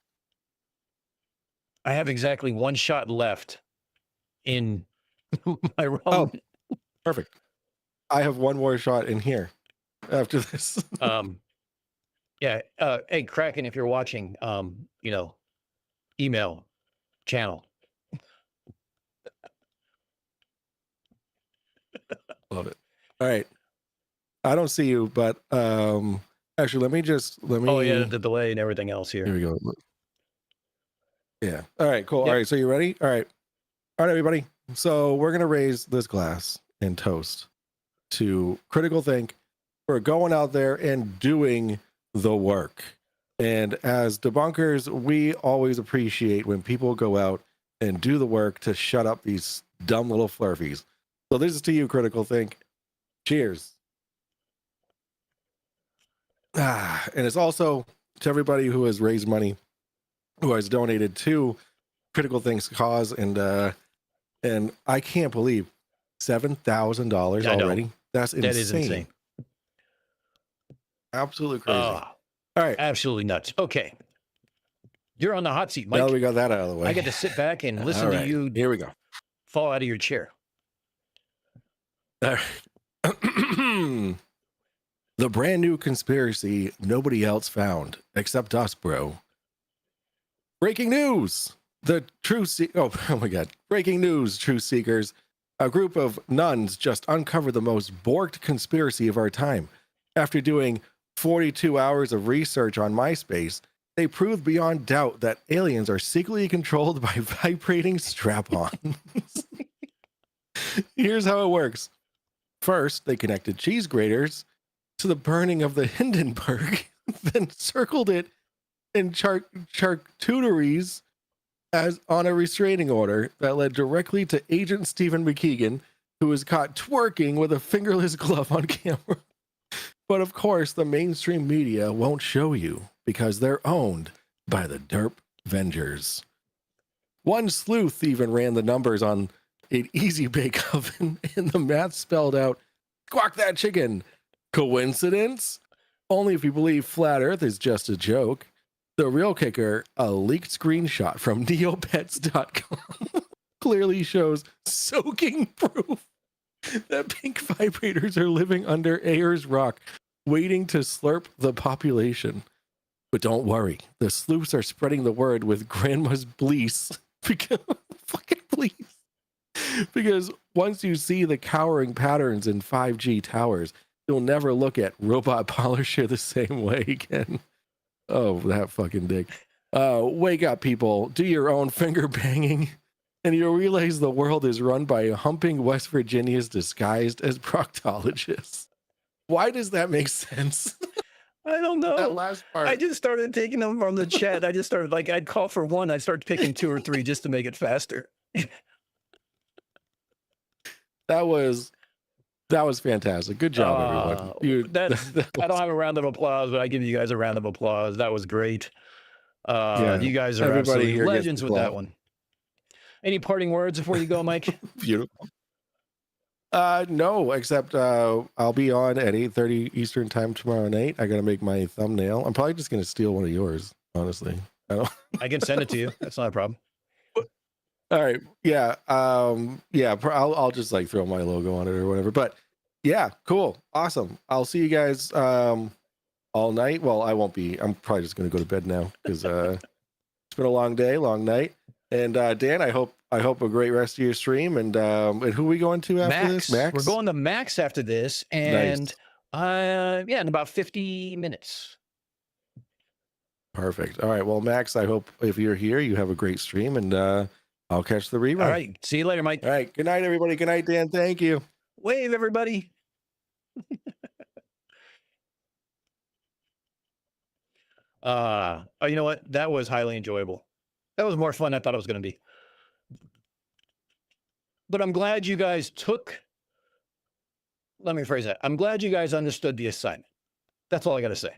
I have exactly one shot left in my rum. Oh. Perfect. I have one more shot in here after this. Yeah. Hey, Kraken, if you're watching, email channel. Love it. All right. I don't see you, but actually, let me. Oh yeah, the delay and everything else Here here. we go. Yeah. All right. Cool. Yep. All right. So you ready? All right, everybody. So we're gonna raise this glass and toast to Critical Think for going out there and doing the work. And as debunkers, we always appreciate when people go out and do the work to shut up these dumb little flurfies. So this is to you, Critical Think. Cheers. And it's also to everybody who has raised money, who has donated to Critical Think's cause, and I can't believe $7,000 I know. already. That's insane. That is insane. Absolutely crazy. All right. Absolutely nuts. Okay. You're on the hot seat, Now Mike. that we got that out of the way. I get to sit back and listen All to right, you Here we go. fall out of your chair. All right. The brand new conspiracy nobody else found except us, bro. Breaking news. The true oh my God. Breaking news, truth seekers. A group of nuns just uncovered the most borked conspiracy of our time. After doing 42 hours of research on MySpace, they proved beyond doubt that aliens are secretly controlled by vibrating strap-ons. Here's how it works. First, they connected cheese graters to the burning of the Hindenburg, then circled it in charcuteries as on a restraining order that led directly to Agent Stephen McKeegan, who was caught twerking with a fingerless glove on camera. But of course, the mainstream media won't show you because they're owned by the Derp Vengers. One sleuth even ran the numbers on an easy bake oven, and the math spelled out, "Squawk that chicken." Coincidence? Only if you believe flat Earth is just a joke. The real kicker, a leaked screenshot from neopets.com clearly shows soaking proof that pink vibrators are living under Ayers Rock waiting to slurp the population. But don't worry, the sleuths are spreading the word with Grandma's bleece. Because fucking bleece. Because once you see the cowering patterns in 5G towers, you'll never look at robot polisher the same way again. Oh, that fucking dick. Wake up, people. Do your own finger banging. And you'll realize the world is run by humping West Virginians disguised as proctologists. Why does that make sense? I don't know. That last part. I just started taking them from the chat. I just started like I'd call for one. I'd start picking 2 or 3 just to make it faster. That was fantastic. Good job, everyone. I don't have a round of applause, but I give you guys a round of applause. That was great. You guys are everybody absolutely here gets legends with that one. Any parting words before you go, Mike? Beautiful. No, except I'll be on at 8:30 Eastern time tomorrow night. I gotta make my thumbnail. I'm probably just gonna steal one of yours, honestly. I can send it to you. That's not a problem. All right. Yeah. I'll just like throw my logo on it or whatever. But yeah, cool. Awesome. I'll see you guys all night. Well, I won't be. I'm probably just gonna go to bed now because it's been a long day, long night. And Dan, I hope a great rest of your stream. And who are we going to after this? Max? We're going to Max after this. And Nice. in about 50 minutes. Perfect. All right. Well, Max, I hope if you're here, you have a great stream, and I'll catch the rerun. All right. See you later, Mike. All right. Good night, everybody. Good night, Dan. Thank you. Wave, everybody. You know what? That was highly enjoyable. That was more fun than I thought it was going to be. But I'm glad you guys let me phrase that. I'm glad you guys understood the assignment. That's all I got to say.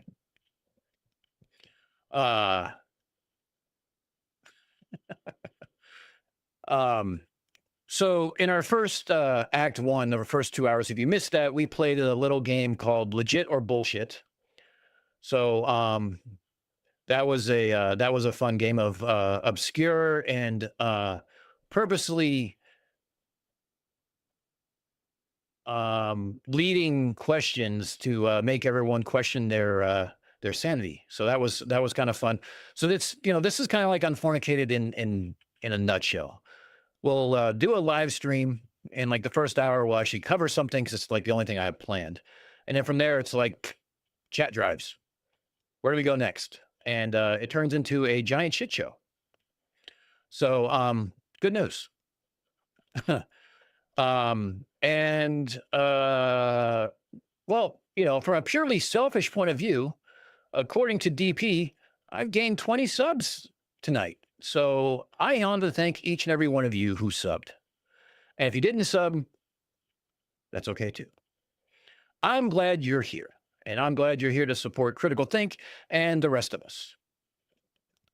So in our first act 1, the first 2 hours, if you missed that, we played a little game called Legit or Bullshit. So that was a fun game of obscure and purposely leading questions to make everyone question their sanity. So that was kind of fun. So this is kind of like Unfornicated in a nutshell. We'll do a live stream, and like the first hour we'll actually cover something because it's like the only thing I have planned, and then from there it's like chat drives. Where do we go next? And it turns into a giant shit show. So good news. Well, from a purely selfish point of view, according to DP, I've gained 20 subs tonight. So I want to thank each and every one of you who subbed. And if you didn't sub, that's okay too. I'm glad you're here. And I'm glad you're here to support Critical Think and the rest of us.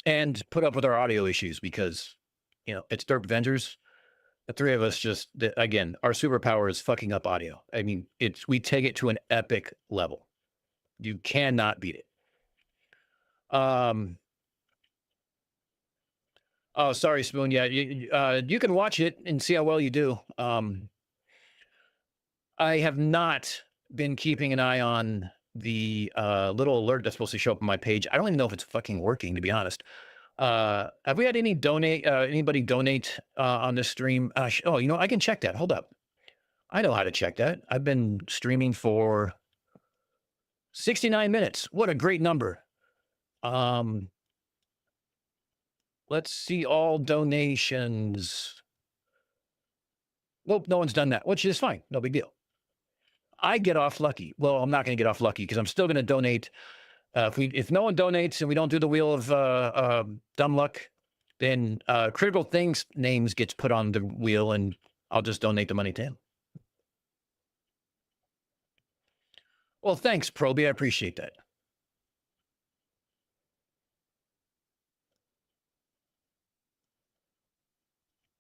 And put up with our audio issues because, it's Derp Avengers. The three of us again, our superpower is fucking up audio. I mean, we take it to an epic level. You cannot beat it. Oh, sorry, Spoon. Yeah, you can watch it and see how well you do. I have not been keeping an eye on the little alert that's supposed to show up on my page. I don't even know if it's fucking working, to be honest. Have we had anybody donate on this stream? I can check that. Hold up. I know how to check that. I've been streaming for 69 minutes. What a great number. Let's see all donations. Nope, no one's done that, which is fine. No big deal. I get off lucky. Well, I'm not going to get off lucky because I'm still going to donate. If no one donates and we don't do the wheel of dumb luck, then Critical Things names gets put on the wheel and I'll just donate the money to him. Well, thanks, Proby. I appreciate that.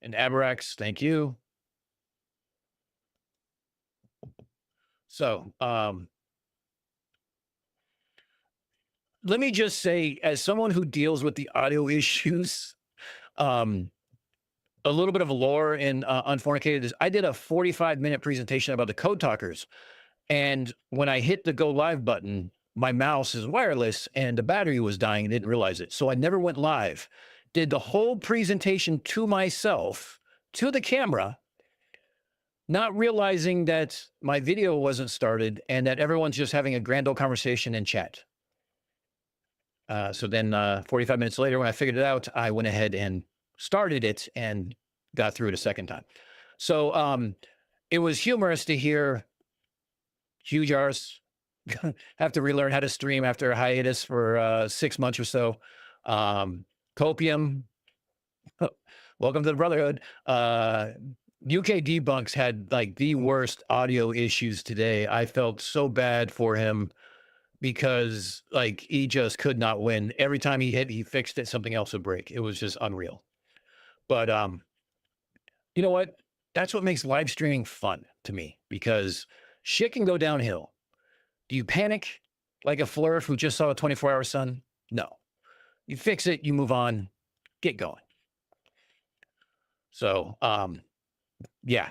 And Abarax, thank you. So, let me just say, as someone who deals with the audio issues, a little bit of lore in Unfornicated is I did a 45-minute presentation about the Code Talkers. And when I hit the go live button, my mouse is wireless and the battery was dying and didn't realize it. So I never went live. Did the whole presentation to myself, to the camera, not realizing that my video wasn't started and that everyone's just having a grand old conversation in chat. So then 45 minutes later, when I figured it out, I went ahead and started it and got through it a second time. So it was humorous to hear huge R's have to relearn how to stream after a hiatus for 6 months or so. Copium, welcome to the Brotherhood. UK Debunks had like the worst audio issues today. I felt so bad for him because like he just could not win. Every time he fixed it, something else would break. It was just unreal. But you know what? That's what makes live streaming fun to me, because shit can go downhill. Do you panic like a Flurf who just saw a 24-hour sun? No. You fix it, you move on, get going. So, yeah.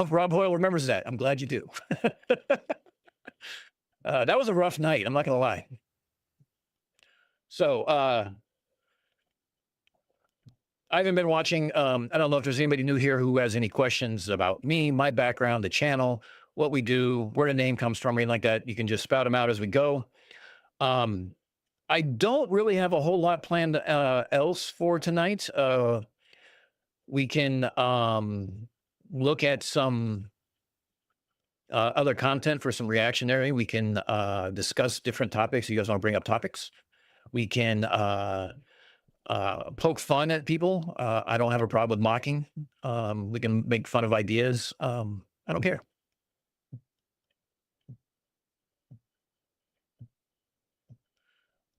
Rob Hoyle remembers that. I'm glad you do. That was a rough night. I'm not going to lie. So, I haven't been watching. I don't know if there's anybody new here who has any questions about me, my background, the channel, what we do, where the name comes from, or anything like that. You can just spout them out as we go. I don't really have a whole lot planned else for tonight. We can look at some other content for some reactionary. We can discuss different topics. You guys want to bring up topics? We can poke fun at people. I don't have a problem with mocking. We can make fun of ideas. I don't care.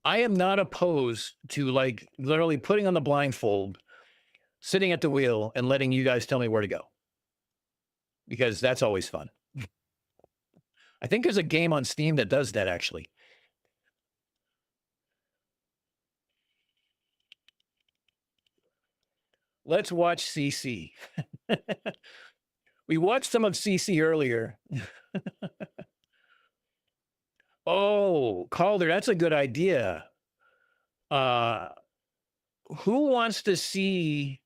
I am not opposed to like literally putting on the blindfold, sitting at the wheel and letting you guys tell me where to go, because that's always fun. I think there's a game on Steam that does that actually. Let's watch CC. We watched some of CC earlier. Oh, Calder, that's a good idea. Who wants to see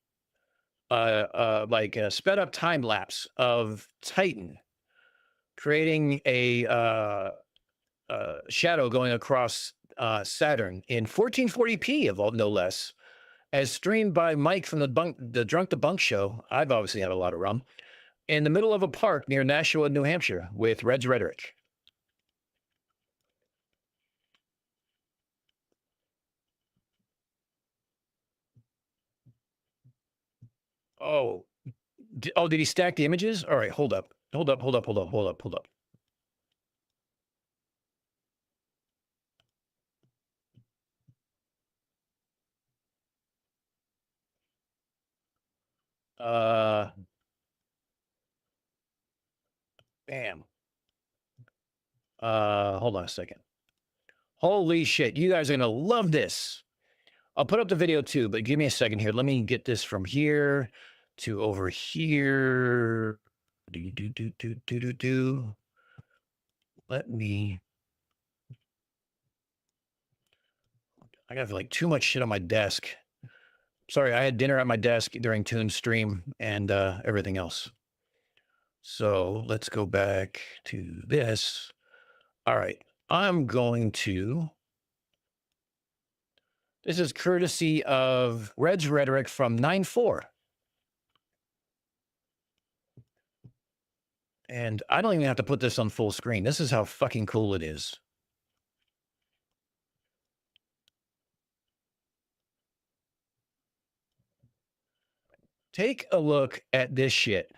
like a sped up time lapse of Titan creating a shadow going across Saturn in 1440p of all, no less, as streamed by Mike from the Drunk Debunk show? I've obviously had a lot of rum, in the middle of a park near Nashua, New Hampshire, with Red's Rhetoric. Oh, did he stack the images? All right, hold up. Bam. Hold on a second. Holy shit, you guys are gonna love this. I'll put up the video too, but give me a second here. Let me get this from here to over here. Let me. I got like too much shit on my desk. Sorry, I had dinner at my desk during Toon's stream and everything else. So let's go back to this. All right, I'm going to. This is courtesy of Red's Rhetoric from 9/4. And I don't even have to put this on full screen. This is how fucking cool it is. Take a look at this shit.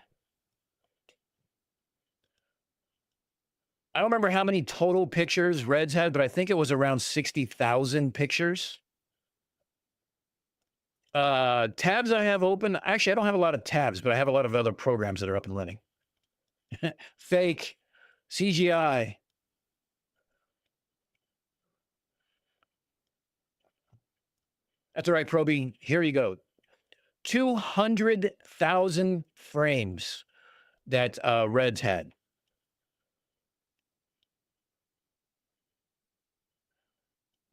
I don't remember how many total pictures Reds had, but I think it was around 60,000 pictures. Tabs I have open. Actually, I don't have a lot of tabs, but I have a lot of other programs that are up and running. Fake, CGI. That's all right, Proby. Here you go. 200,000 frames that Reds had.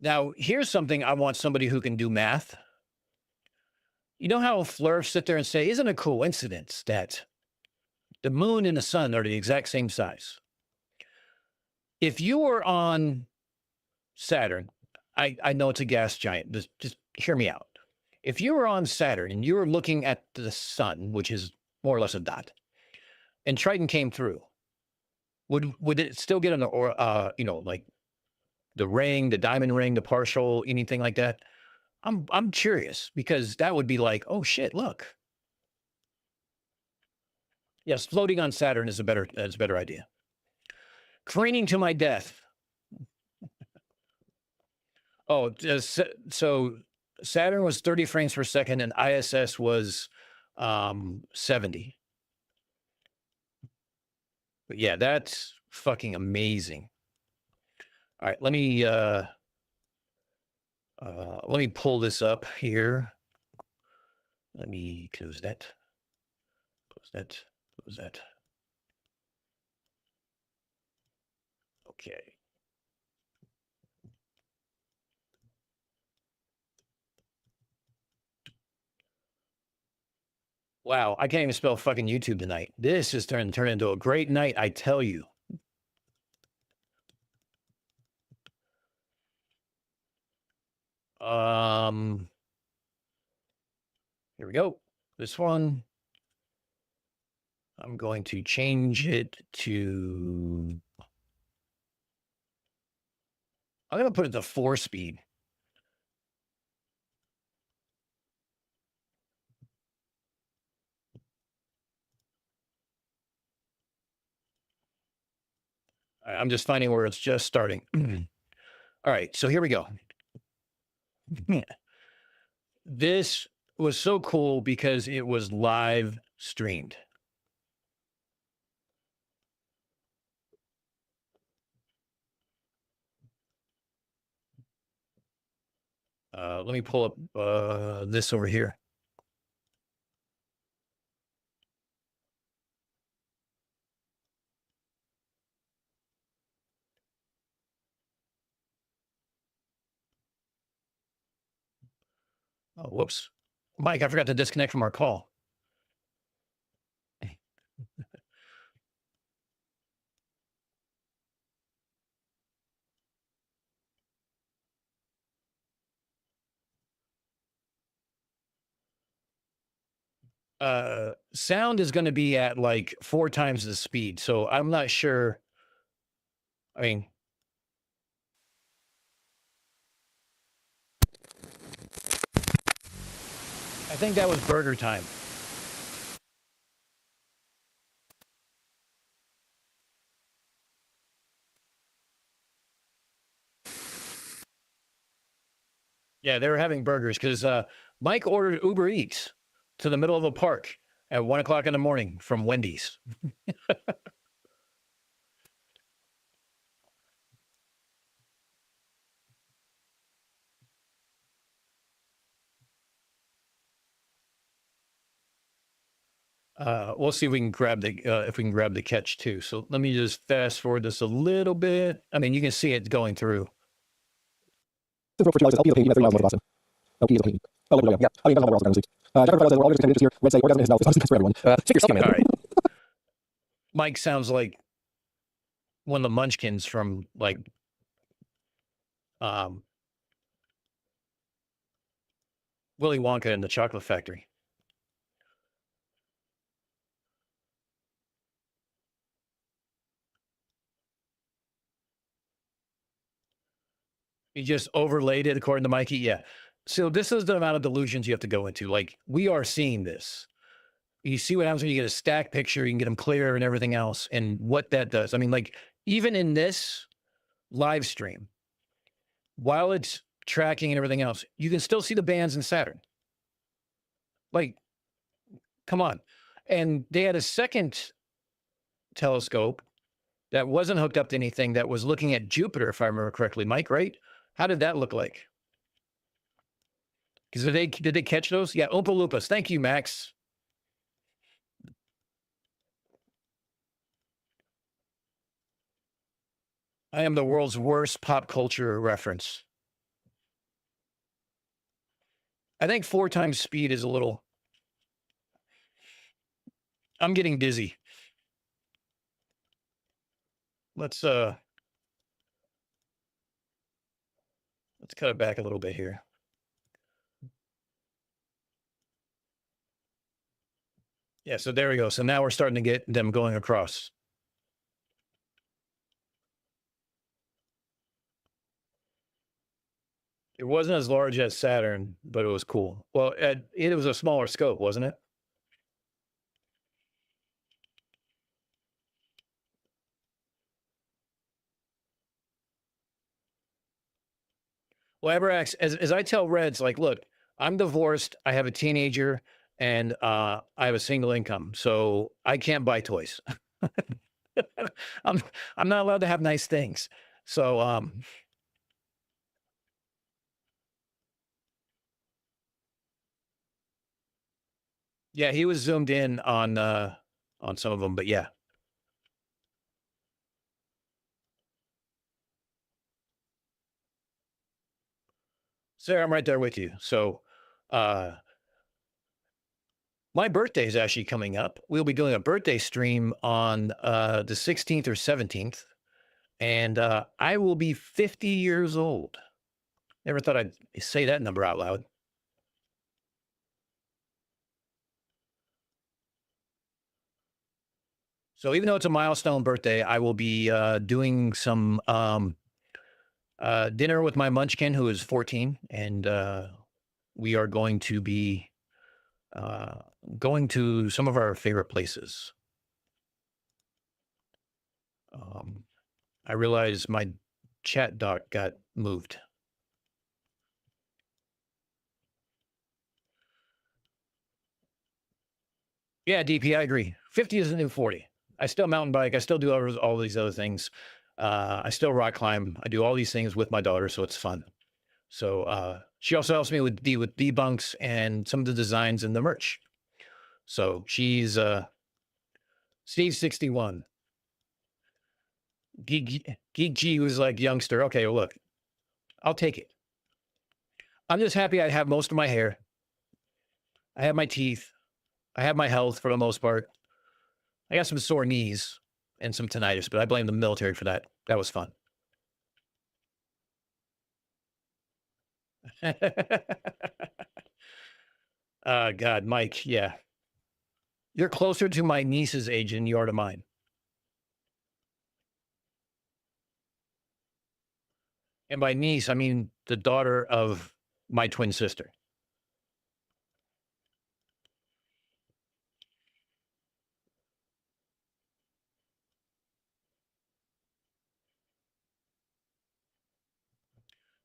Now, here's something I want somebody who can do math. You know how flurfs sit there and say, isn't it a coincidence that the moon and the sun are the exact same size? If you were on Saturn, I know it's a gas giant. Just hear me out. If you were on Saturn and you were looking at the sun, which is more or less a dot, and Triton came through, would it still get on the, or like the ring, the diamond ring, the partial, anything like that? I'm curious, because that would be like, oh shit, look. Yes, floating on Saturn is a better idea. Careening to my death. Oh, so Saturn was 30 frames per second and ISS was 70. But yeah, that's fucking amazing. All right, let me pull this up here. Let me close that. Close that. Close that. Okay. Wow, I can't even spell fucking YouTube tonight. This is turn into a great night, I tell you. Here we go. This one, I'm going to change it to, I'm going to put it to 4 speed. I'm just finding where it's just starting. All right, so here we go. This was so cool because it was live streamed. Let me pull up this over here. Oh, whoops. Mike, I forgot to disconnect from our call. Sound is going to be at like 4 times the speed. So I'm not sure. I mean, I think that was burger time. Yeah, they were having burgers because Mike ordered Uber Eats to the middle of a park at 1 o'clock in the morning from Wendy's. We'll see if we can grab the catch too. So let me just fast forward this a little bit. I mean, you can see it going through. For 3 hours, LP is 30 miles north of Boston. LP is yeah. Oh, yeah. I mean, that's all we're also going to see. We're all just here. Red say orgasm is now 100% for everyone. Stick your stomach in. All right. Mike sounds like one of the munchkins from like Willy Wonka and the Chocolate Factory. You just overlaid it according to Mikey. Yeah. So this is the amount of delusions you have to go into. Like, we are seeing this. You see what happens when you get a stack picture, you can get them clear and everything else, and what that does. I mean, like, even in this live stream, while it's tracking and everything else, you can still see the bands in Saturn. Like, come on. And they had a second telescope that wasn't hooked up to anything that was looking at Jupiter, if I remember correctly, Mike, right? How did that look like? Because did they catch those? Yeah, Oompa Loompas. Thank you, Max. I am the world's worst pop culture reference. I think 4 times speed is a little. I'm getting dizzy. Let's cut it back a little bit here. Yeah, so there we go. So now we're starting to get them going across. It wasn't as large as Saturn, but it was cool. Well, it was a smaller scope, wasn't it? Well, as I tell Reds, like, look, I'm divorced. I have a teenager, and I have a single income, so I can't buy toys. I'm not allowed to have nice things. So yeah, he was zoomed in on some of them, but yeah. Sarah, I'm right there with you. So my birthday is actually coming up. We'll be doing a birthday stream on the 16th or 17th, and I will be 50 years old. Never thought I'd say that number out loud. So even though it's a milestone birthday, I will be doing some dinner with my munchkin, who is 14, and we are going to be going to some of our favorite places. I realized my chat doc got moved. Yeah, DP, I agree. 50 is the new 40. I still mountain bike. I still do all these other things. I still rock climb. I do all these things with my daughter, so it's fun. So she also helps me with debunks and some of the designs and the merch. So she's Steve 61. Geek G was like youngster. Okay, well, look, I'll take it. I'm just happy I have most of my hair. I have my teeth. I have my health for the most part. I got some sore knees and some tinnitus, but I blame the military for that. That was fun. God, Mike, yeah. You're closer to my niece's age than you are to mine. And by niece, I mean the daughter of my twin sister.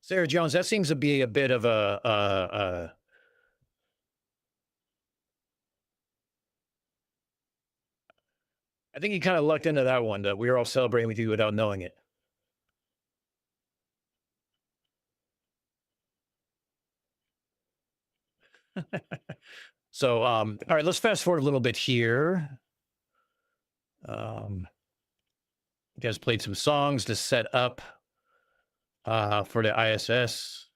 Sarah Jones, that seems to be a bit of a I think you kind of lucked into that one, that we were all celebrating with you without knowing it. So, all right, let's fast forward a little bit here. You guys played some songs to set up for the ISS.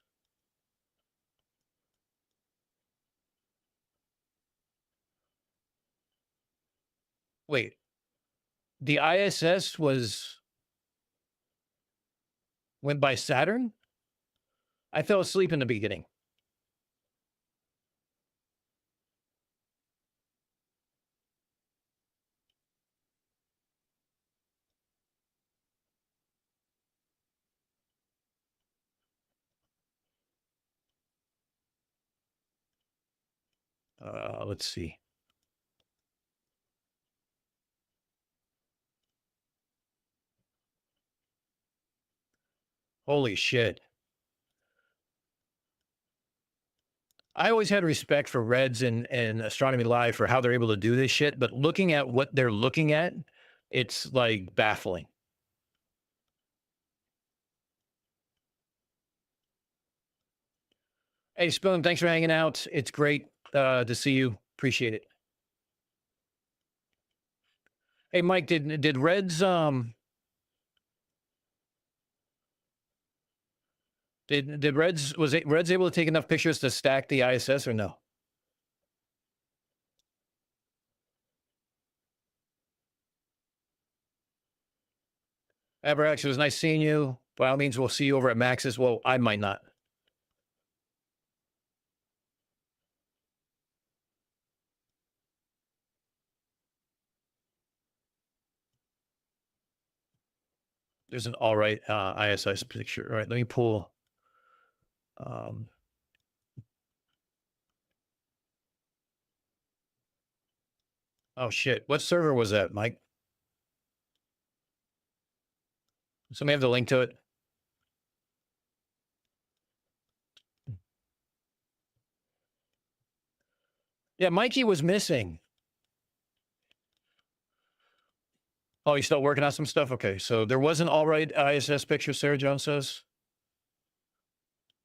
Wait, the ISS went by Saturn? I fell asleep in the beginning. Let's see. Holy shit. I always had respect for Reds and Astronomy Live for how they're able to do this shit, but looking at what they're looking at, it's like baffling. Hey, Spoon, thanks for hanging out. It's great to see you. Appreciate it. Hey, Mike, did Reds Did Reds able to take enough pictures to stack the ISS or no? Abrax, it was nice seeing you. By all means, we'll see you over at Max's. Well, I might not. There's an all right ISS picture. All right, let me pull. Oh shit! What server was that, Mike? Somebody have the link to it. Yeah, Mikey was missing. Oh, he's still working on some stuff? Okay, so there was an all right ISS picture, Sarah Jones says.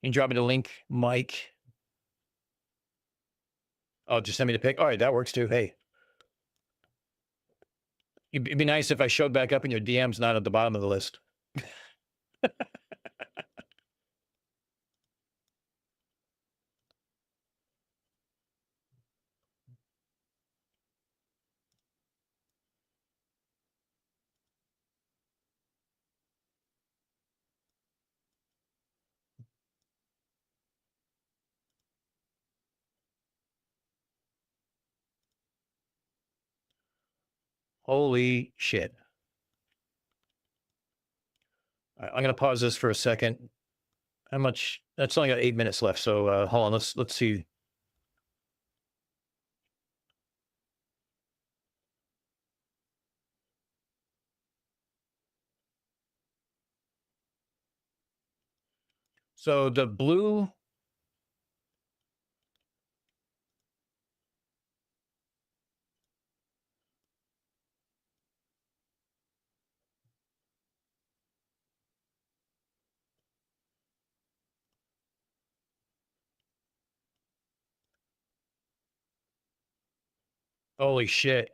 You can drop me the link, Mike. Oh, just send me the pic. All right, that works too. Hey. It'd be nice if I showed back up in your DMs, not at the bottom of the list. Holy shit. All right, I'm going to pause this for a second. How much? That's only got 8 minutes left. So hold on. Let's see. So the blue. Holy shit.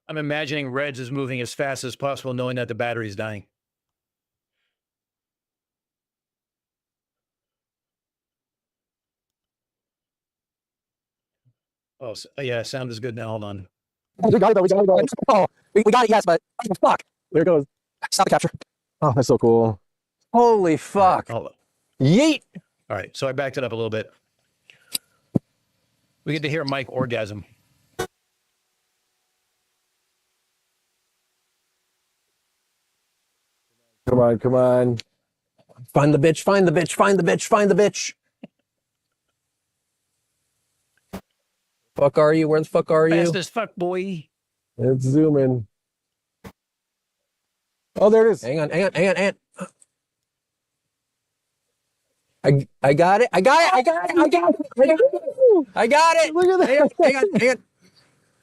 I'm imagining Reds is moving as fast as possible, knowing that the battery's dying. Oh, yeah, sound is good now. Hold on. We got it though. We got it though. Oh, we got it. Yes, but oh, fuck. There it goes. Stop the capture. Oh, that's so cool. Holy fuck. Hold on. Yeet. All right, so I backed it up a little bit. We get to hear Mike orgasm. Come on, come on. Find the bitch, find the bitch, find the bitch, find the bitch. Fuck are you? Where the fuck are you? Fast as fuck, boy. It's zooming. Oh, there it is. Hang on, hang on, hang on, hang on. I got it. I got it. I got it. I got it. I got it. I got it. Look at that. Hang on, hang on, hang on.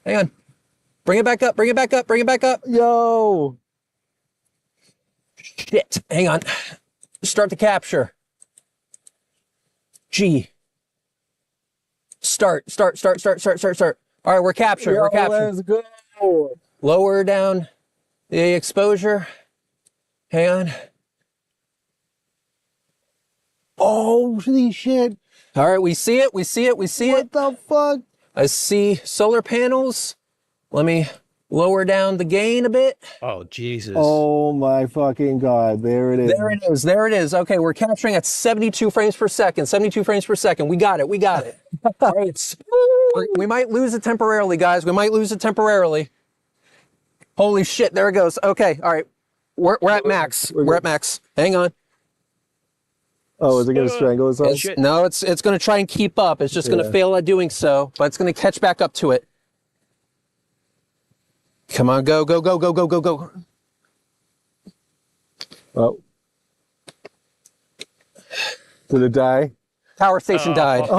Hang on. Bring it back up. Bring it back up. Bring it back up. Yo. Shit. Hang on. Start the capture. G. Start. All right, we're captured. We're captured. Let's go. Lower down the exposure. Hang on. Oh, holy shit. All right, we see it. We see it. We see it. What the fuck? I see solar panels. Let me lower down the gain a bit. Oh, Jesus. Oh, my fucking God. There it is. There it is. There it is. Okay, we're capturing at 72 frames per second. 72 frames per second. We got it. We got it. All right. We might lose it temporarily, guys. We might lose it temporarily. Holy shit. There it goes. Okay. All right. We're at max. We're at max. Hang on. Oh, is it going to strangle us? No, it's going to try and keep up. It's just going to fail at doing so, but it's going to catch back up to it. Come on, go, go, go, go, go, go, go. Oh. Did it die? Power station died. We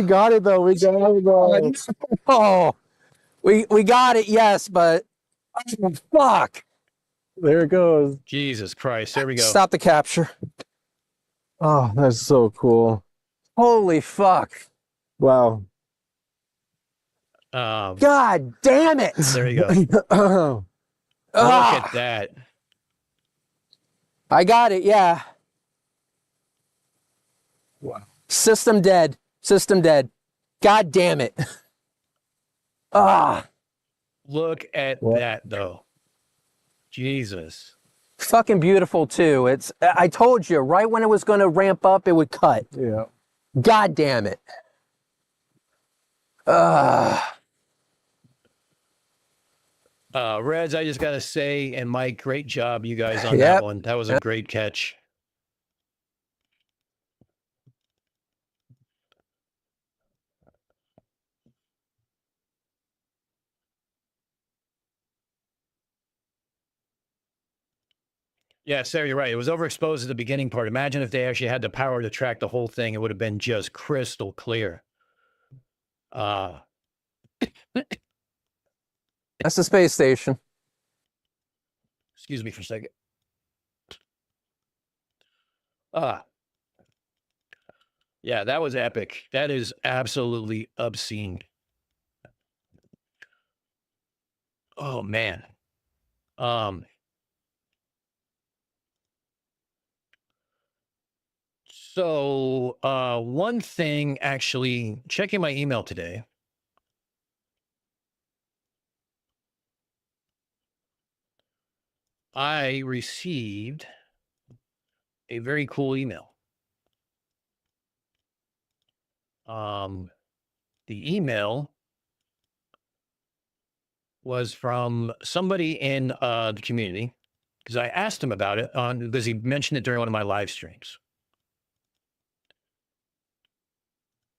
got it though. We got it though. Oh, we got it. Yes, but oh, fuck. There it goes. Jesus Christ. There we go. Stop the capture. Oh, that's so cool. Holy fuck. Wow. God damn it. There you go. Look at that. I got it, yeah. Wow. System dead. System dead. God damn it. Look at that, though. Jesus. Fucking beautiful, too. I told you, right when it was going to ramp up, it would cut. Yeah. God damn it. Reds, I just got to say, and Mike, great job, you guys, on that one. That was a great catch. Yeah, Sarah, you're right. It was overexposed at the beginning part. Imagine if they actually had the power to track the whole thing. It would have been just crystal clear. That's the space station. Excuse me for a second. Yeah, that was epic. That is absolutely obscene. Oh, man. So, one thing, actually, checking my email today. I received a very cool email. The email was from somebody in the community, because I asked him about it because he mentioned it during one of my live streams.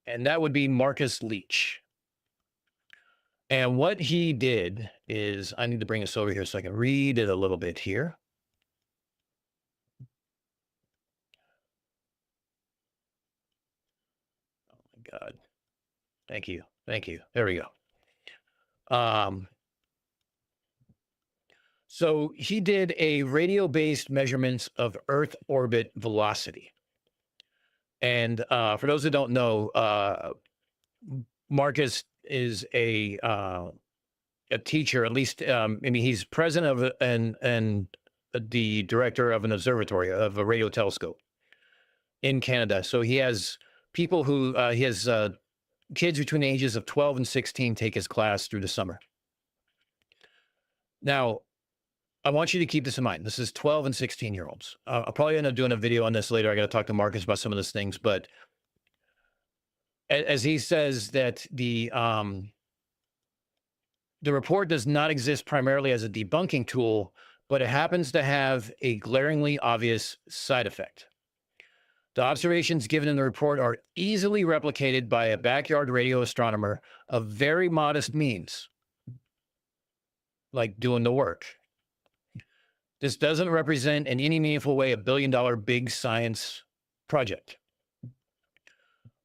And that would be Marcus Leach. And what he did is, I need to bring this over here so I can read it a little bit here. Oh my God. Thank you. Thank you. There we go. So he did a radio-based measurements of Earth orbit velocity. And for those who don't know, Marcus is a teacher, at least. I mean, he's president of and the director of an observatory of a radio telescope in Canada. So he has people who he has kids between the ages of 12 and 16 take his class through the summer. Now, I want you to keep this in mind. This is 12 and 16-year-olds. I'll probably end up doing a video on this later. I got to talk to Marcus about some of these things, but as he says that the report does not exist primarily as a debunking tool, but it happens to have a glaringly obvious side effect. The observations given in the report are easily replicated by a backyard radio astronomer of very modest means, like doing the work. This doesn't represent in any meaningful way a billion-dollar big science project.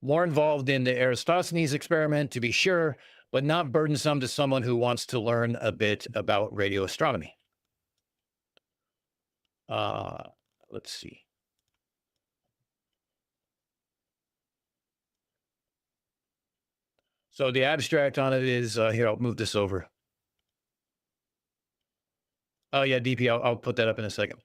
More involved in the Eratosthenes experiment, to be sure, but not burdensome to someone who wants to learn a bit about radio astronomy. Let's see. So the abstract on it is, here, I'll move this over. Oh yeah, DP, I'll put that up in a second.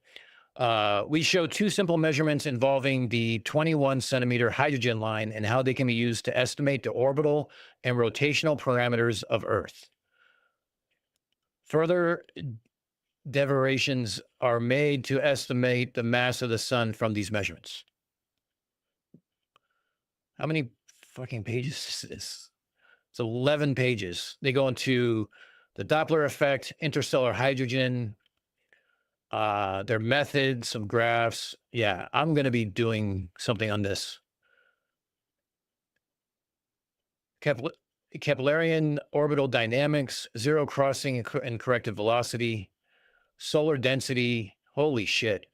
We show two simple measurements involving the 21 centimeter hydrogen line and how they can be used to estimate the orbital and rotational parameters of Earth. Further derivations are made to estimate the mass of the sun from these measurements. How many fucking pages is this? It's 11 pages. They go into the Doppler effect, interstellar hydrogen, their method, some graphs. Yeah, I'm going to be doing something on this. Keplerian orbital dynamics, zero crossing and corrected velocity, solar density. Holy shit.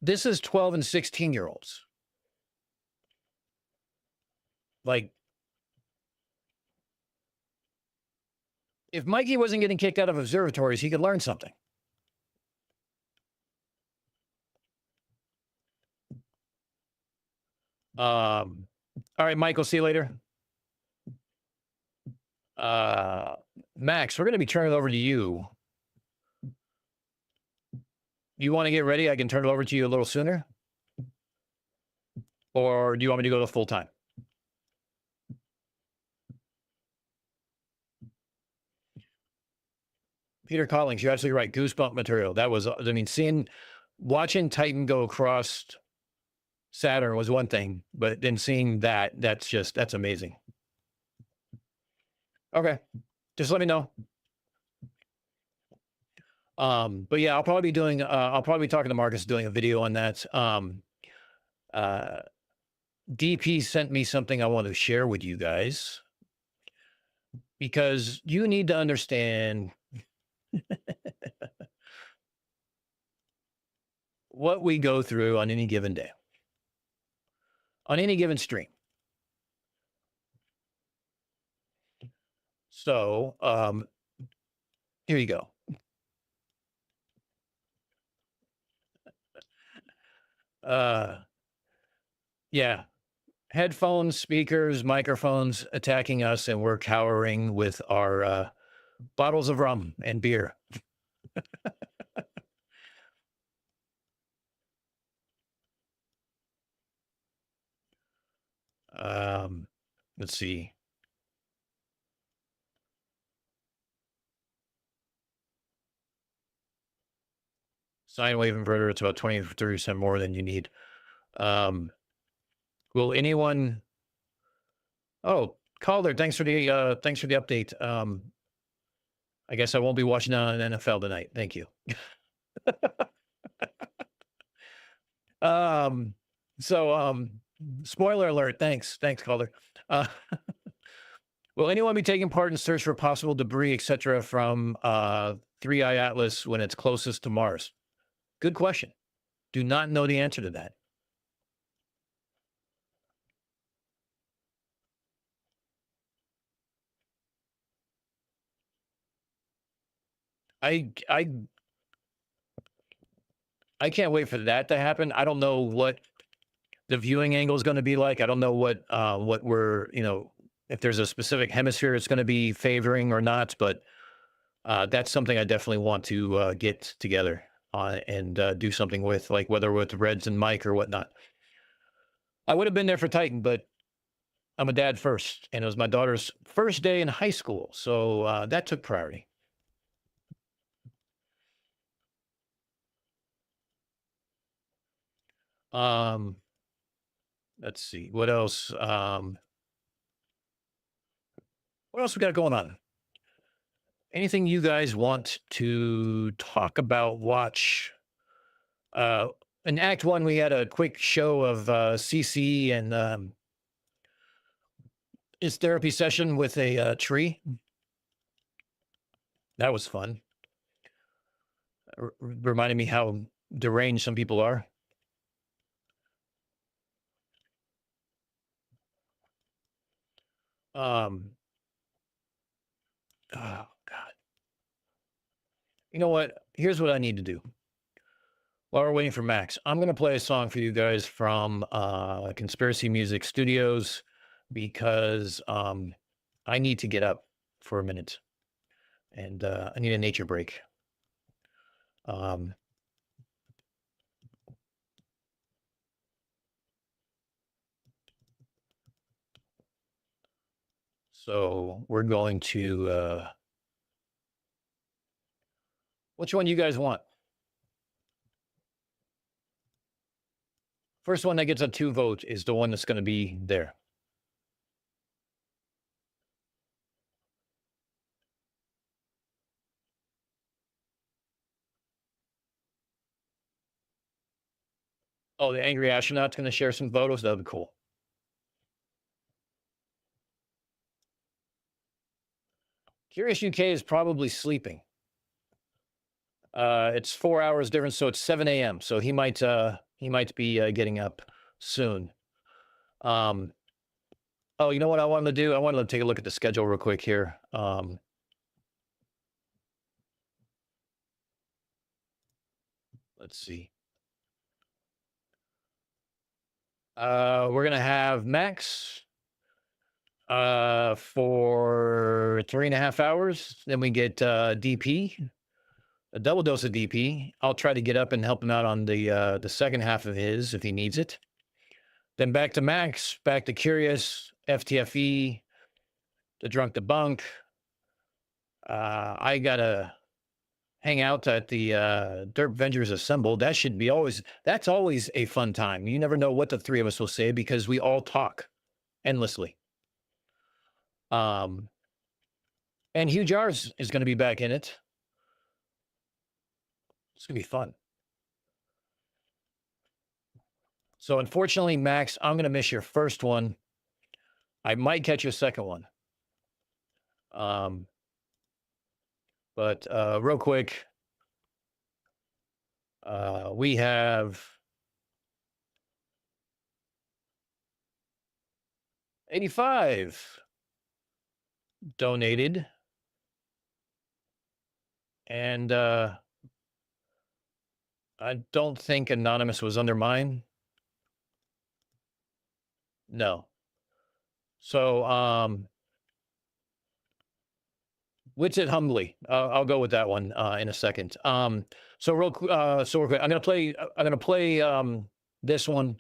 This is 12 and 16-year-olds. Like, if Mikey wasn't getting kicked out of observatories, he could learn something. All right, Michael, see you later. Max, we're going to be turning it over to you. You want to get ready? I can turn it over to you a little sooner. Or do you want me to go to full time? Peter Collins, you're absolutely right. Goosebump material. That was, I mean, watching Titan go across Saturn was one thing, but then seeing that's amazing. Okay. Just let me know. But yeah, I'll probably be talking to Marcus, doing a video on that. DP sent me something I want to share with you guys, because you need to understand what we go through on any given day, on any given stream. So, here you go. Yeah. Headphones, speakers, microphones attacking us, and we're cowering with our bottles of rum and beer. Let's see. Sine wave inverter, it's about 20 to 30% more than you need. Will anyone... Oh, Calder, thanks for the update. I guess I won't be watching on NFL tonight. Thank you. Spoiler alert. Thanks, Calder. Will anyone be taking part in search for possible debris, etc., from 3i Atlas when it's closest to Mars? Good question. Do not know the answer to that. I can't wait for that to happen. I don't know what the viewing angle is going to be like. I don't know what we're, if there's a specific hemisphere it's going to be favoring or not, but that's something I definitely want to get together and do something with, like whether with Reds and Mike or whatnot. I would have been there for Titan, but I'm a dad first, and it was my daughter's first day in high school, so that took priority. Let's see what else. What else we got going on? Anything you guys want to talk about? Watch. In Act 1, we had a quick show of CC and his therapy session with a tree. That was fun. Reminded me how deranged some people are. Oh, God. You know what? Here's what I need to do. While we're waiting for Max, I'm going to play a song for you guys from Conspiracy Music Studios, because I need to get up for a minute, and I need a nature break. So we're going to... which one do you guys want? First one that gets a 2 vote is the one that's going to be there. Oh, the Angry Astronaut's going to share some photos? That would be cool. Curious UK is probably sleeping. It's 4 hours difference, so it's 7 a.m. So he might be getting up soon. Oh, you know what I wanted to do? I wanted to take a look at the schedule real quick here. Let's see. We're gonna have Max for 3.5 hours. Then we get DP, a double dose of DP. I'll try to get up and help him out on the second half of his if he needs it. Then back to Max, back to Curious, FTFE, the Drunk Debunk. I gotta hang out at the Derp Vengers Assemble. That should be that's always a fun time. You never know what the three of us will say because we all talk endlessly. And Hugh Jars is going to be back in it. It's going to be fun. So unfortunately, Max, I'm going to miss your first one. I might catch your second one. But real quick, we have 85 donated. And I don't think Anonymous was under mine. No. So, Wits It Humbly. I'll go with that one in a second. So real quick, I'm gonna play this one.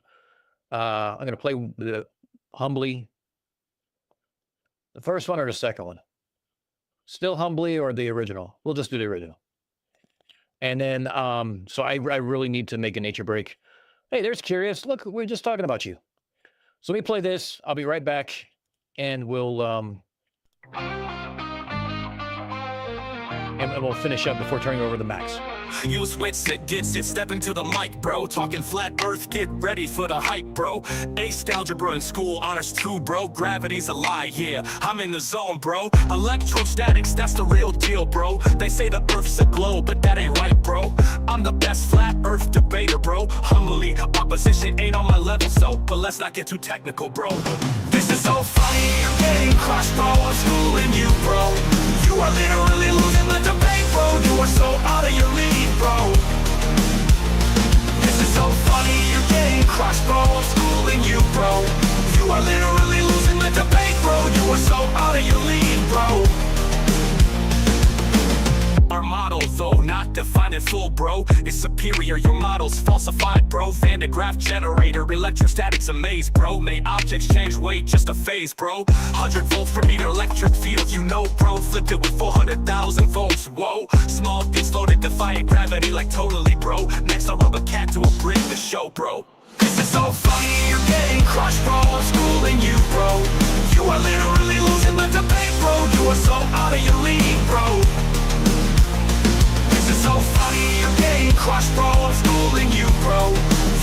I'm gonna play the Humbly. The first one or the second one? Still Humbly or the original? We'll just do the original. And then, so I really need to make a nature break. Hey, there's Curious. Look, we were just talking about you. So let me play this. I'll be right back, and we'll finish up before turning over to Max. Use wits, it gets it, step into the mic, bro. Talking flat earth, get ready for the hype, bro. Aced algebra in school, honors too, bro. Gravity's a lie, yeah, I'm in the zone, bro. Electrostatics, that's the real deal, bro. They say the earth's a globe, but that ain't right, bro. I'm the best flat earth debater, bro. Humbly, opposition ain't on my level, so, but let's not get too technical, bro. This is so funny, you're getting crushed, bro. I'm schooling you, bro. You are literally losing the debate, bro. You are so out of your league, bro. This is so funny, you're getting crushed, bro. I'm schooling you, bro. You are literally losing the debate, bro. You are so out of your league, bro. Our model, though not defined in full, bro, is superior. Your model's falsified, bro. Van de Graaff generator, electrostatics a maze, bro. May objects change weight, just a phase, bro. 100 volt per meter electric field, you know, bro. Flipped it with 400,000 volts, whoa. Small bits floated, defying gravity like totally, bro. Next I'll rub a cat to a brick the show, bro. This is so funny, you're getting crushed, bro. I'm schooling you, bro. You are literally losing the debate, bro. You are so out of your league, bro. This is so funny, you're getting crushed, bro. I'm schooling you, bro.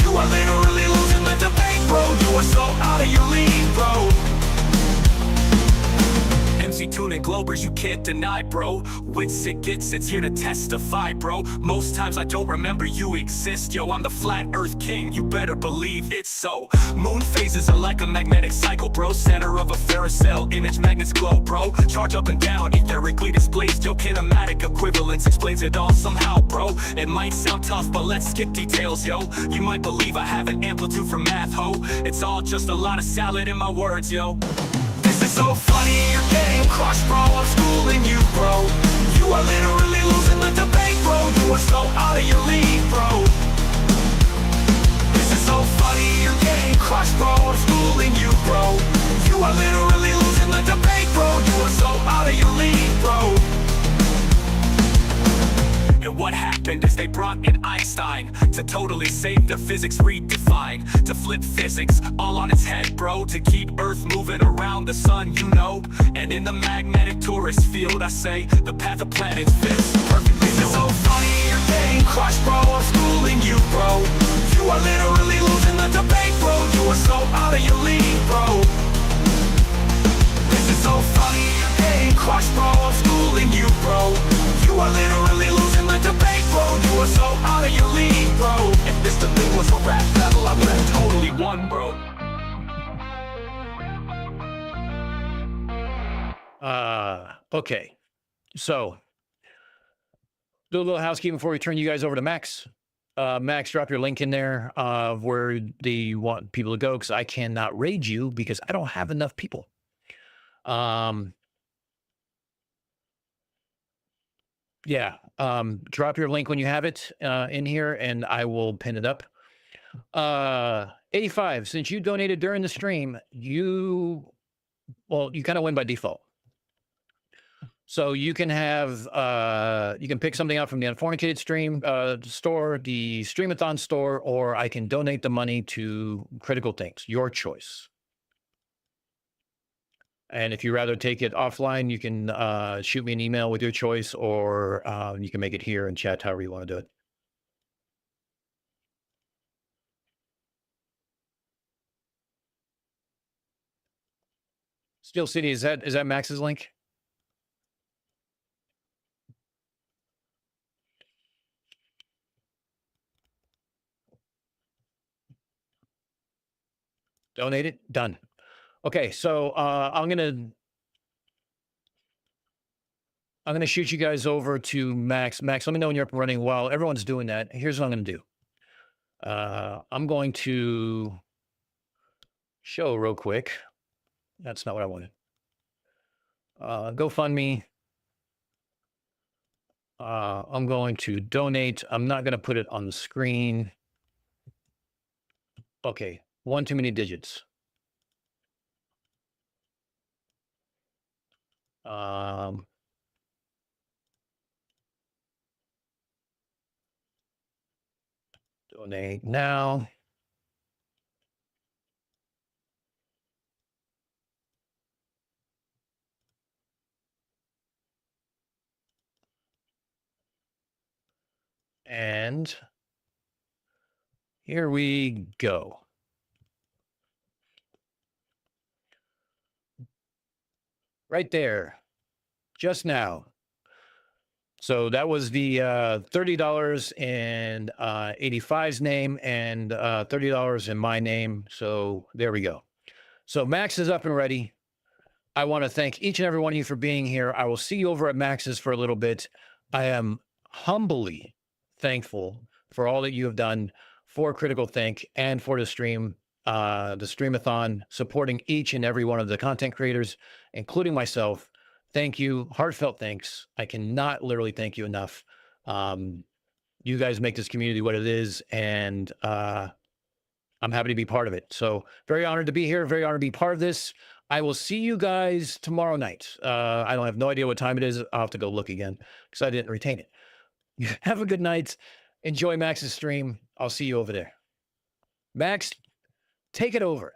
You are literally losing the debate, bro. You are so out of your league, bro. MC Tune and Globers, you can't deny, bro. Wits it gets, it's here to testify, bro. Most times I don't remember you exist, yo. I'm the flat earth king, you better believe it's so. Moon phases are like a magnetic cycle, bro. Center of a ferrocell, image magnets glow, bro. Charge up and down, etherically displaced, yo. Kinematic equivalence explains it all somehow, bro. It might sound tough, but let's skip details, yo. You might believe I have an amplitude for math, ho. It's all just a lot of salad in my words, yo. This is so funny, you're getting crushed, bro. I'm schooling you, bro. You are literally losing the debate, bro. You are so out of your league, bro. This is so funny, you're getting crushed, bro. I'm schooling you, bro. You are literally losing the debate, bro. You are so out of your league, bro. And what happened is they brought in Einstein to totally save the physics redefined, to flip physics all on its head, bro. To keep Earth moving around the sun, you know. And in the magnetic tourist field, I say the path of planets fits perfectly. This is so funny, you're getting crushed, bro. I'm schooling you, bro. You are literally losing the debate, bro. You are so out of your league, bro. This is so funny, you're getting crushed, bro. I'm schooling you, bro. You are literally losing the debate, bro. You are so out of your league, bro. If this the thing was a rap battle, I would have totally won, bro. Okay. So, do a little housekeeping before we turn you guys over to Max. Max, drop your link in there of where you want people to go, because I cannot raid you because I don't have enough people. Yeah. Drop your link when you have it in here, and I will pin it up. 85, since you donated during the stream, you kind of win by default. So you can have, you can pick something out from the Unfornicated stream store, the Stream-a-thon store, or I can donate the money to Critical Things, your choice. And if you rather take it offline, you can shoot me an email with your choice, or you can make it here and chat, however you want to do it. Steel City, is that Max's link? Donate it? Done. Okay, so I'm gonna shoot you guys over to Max. Max, let me know when you're up and running. While everyone's doing that, here's what I'm gonna do. I'm going to show real quick. That's not what I wanted. GoFundMe. I'm going to donate. I'm not gonna put it on the screen. Okay, one too many digits. Donate now. And here we go. Right there, just now. So that was the $30 in 85's name and $30 in my name. So there we go. So Max is up and ready. I want to thank each and every one of you for being here. I will see you over at Max's for a little bit. I am humbly thankful for all that you have done for Critical Think and for the stream, the Stream-a-thon, supporting each and every one of the content creators, including myself. Thank you. Heartfelt thanks. I cannot literally thank you enough. You guys make this community what it is, and I'm happy to be part of it. So very honored to be here. Very honored to be part of this. I will see you guys tomorrow night. I don't have no idea what time it is. I'll have to go look again because I didn't retain it. Have a good night. Enjoy Max's stream. I'll see you over there. Max, take it over.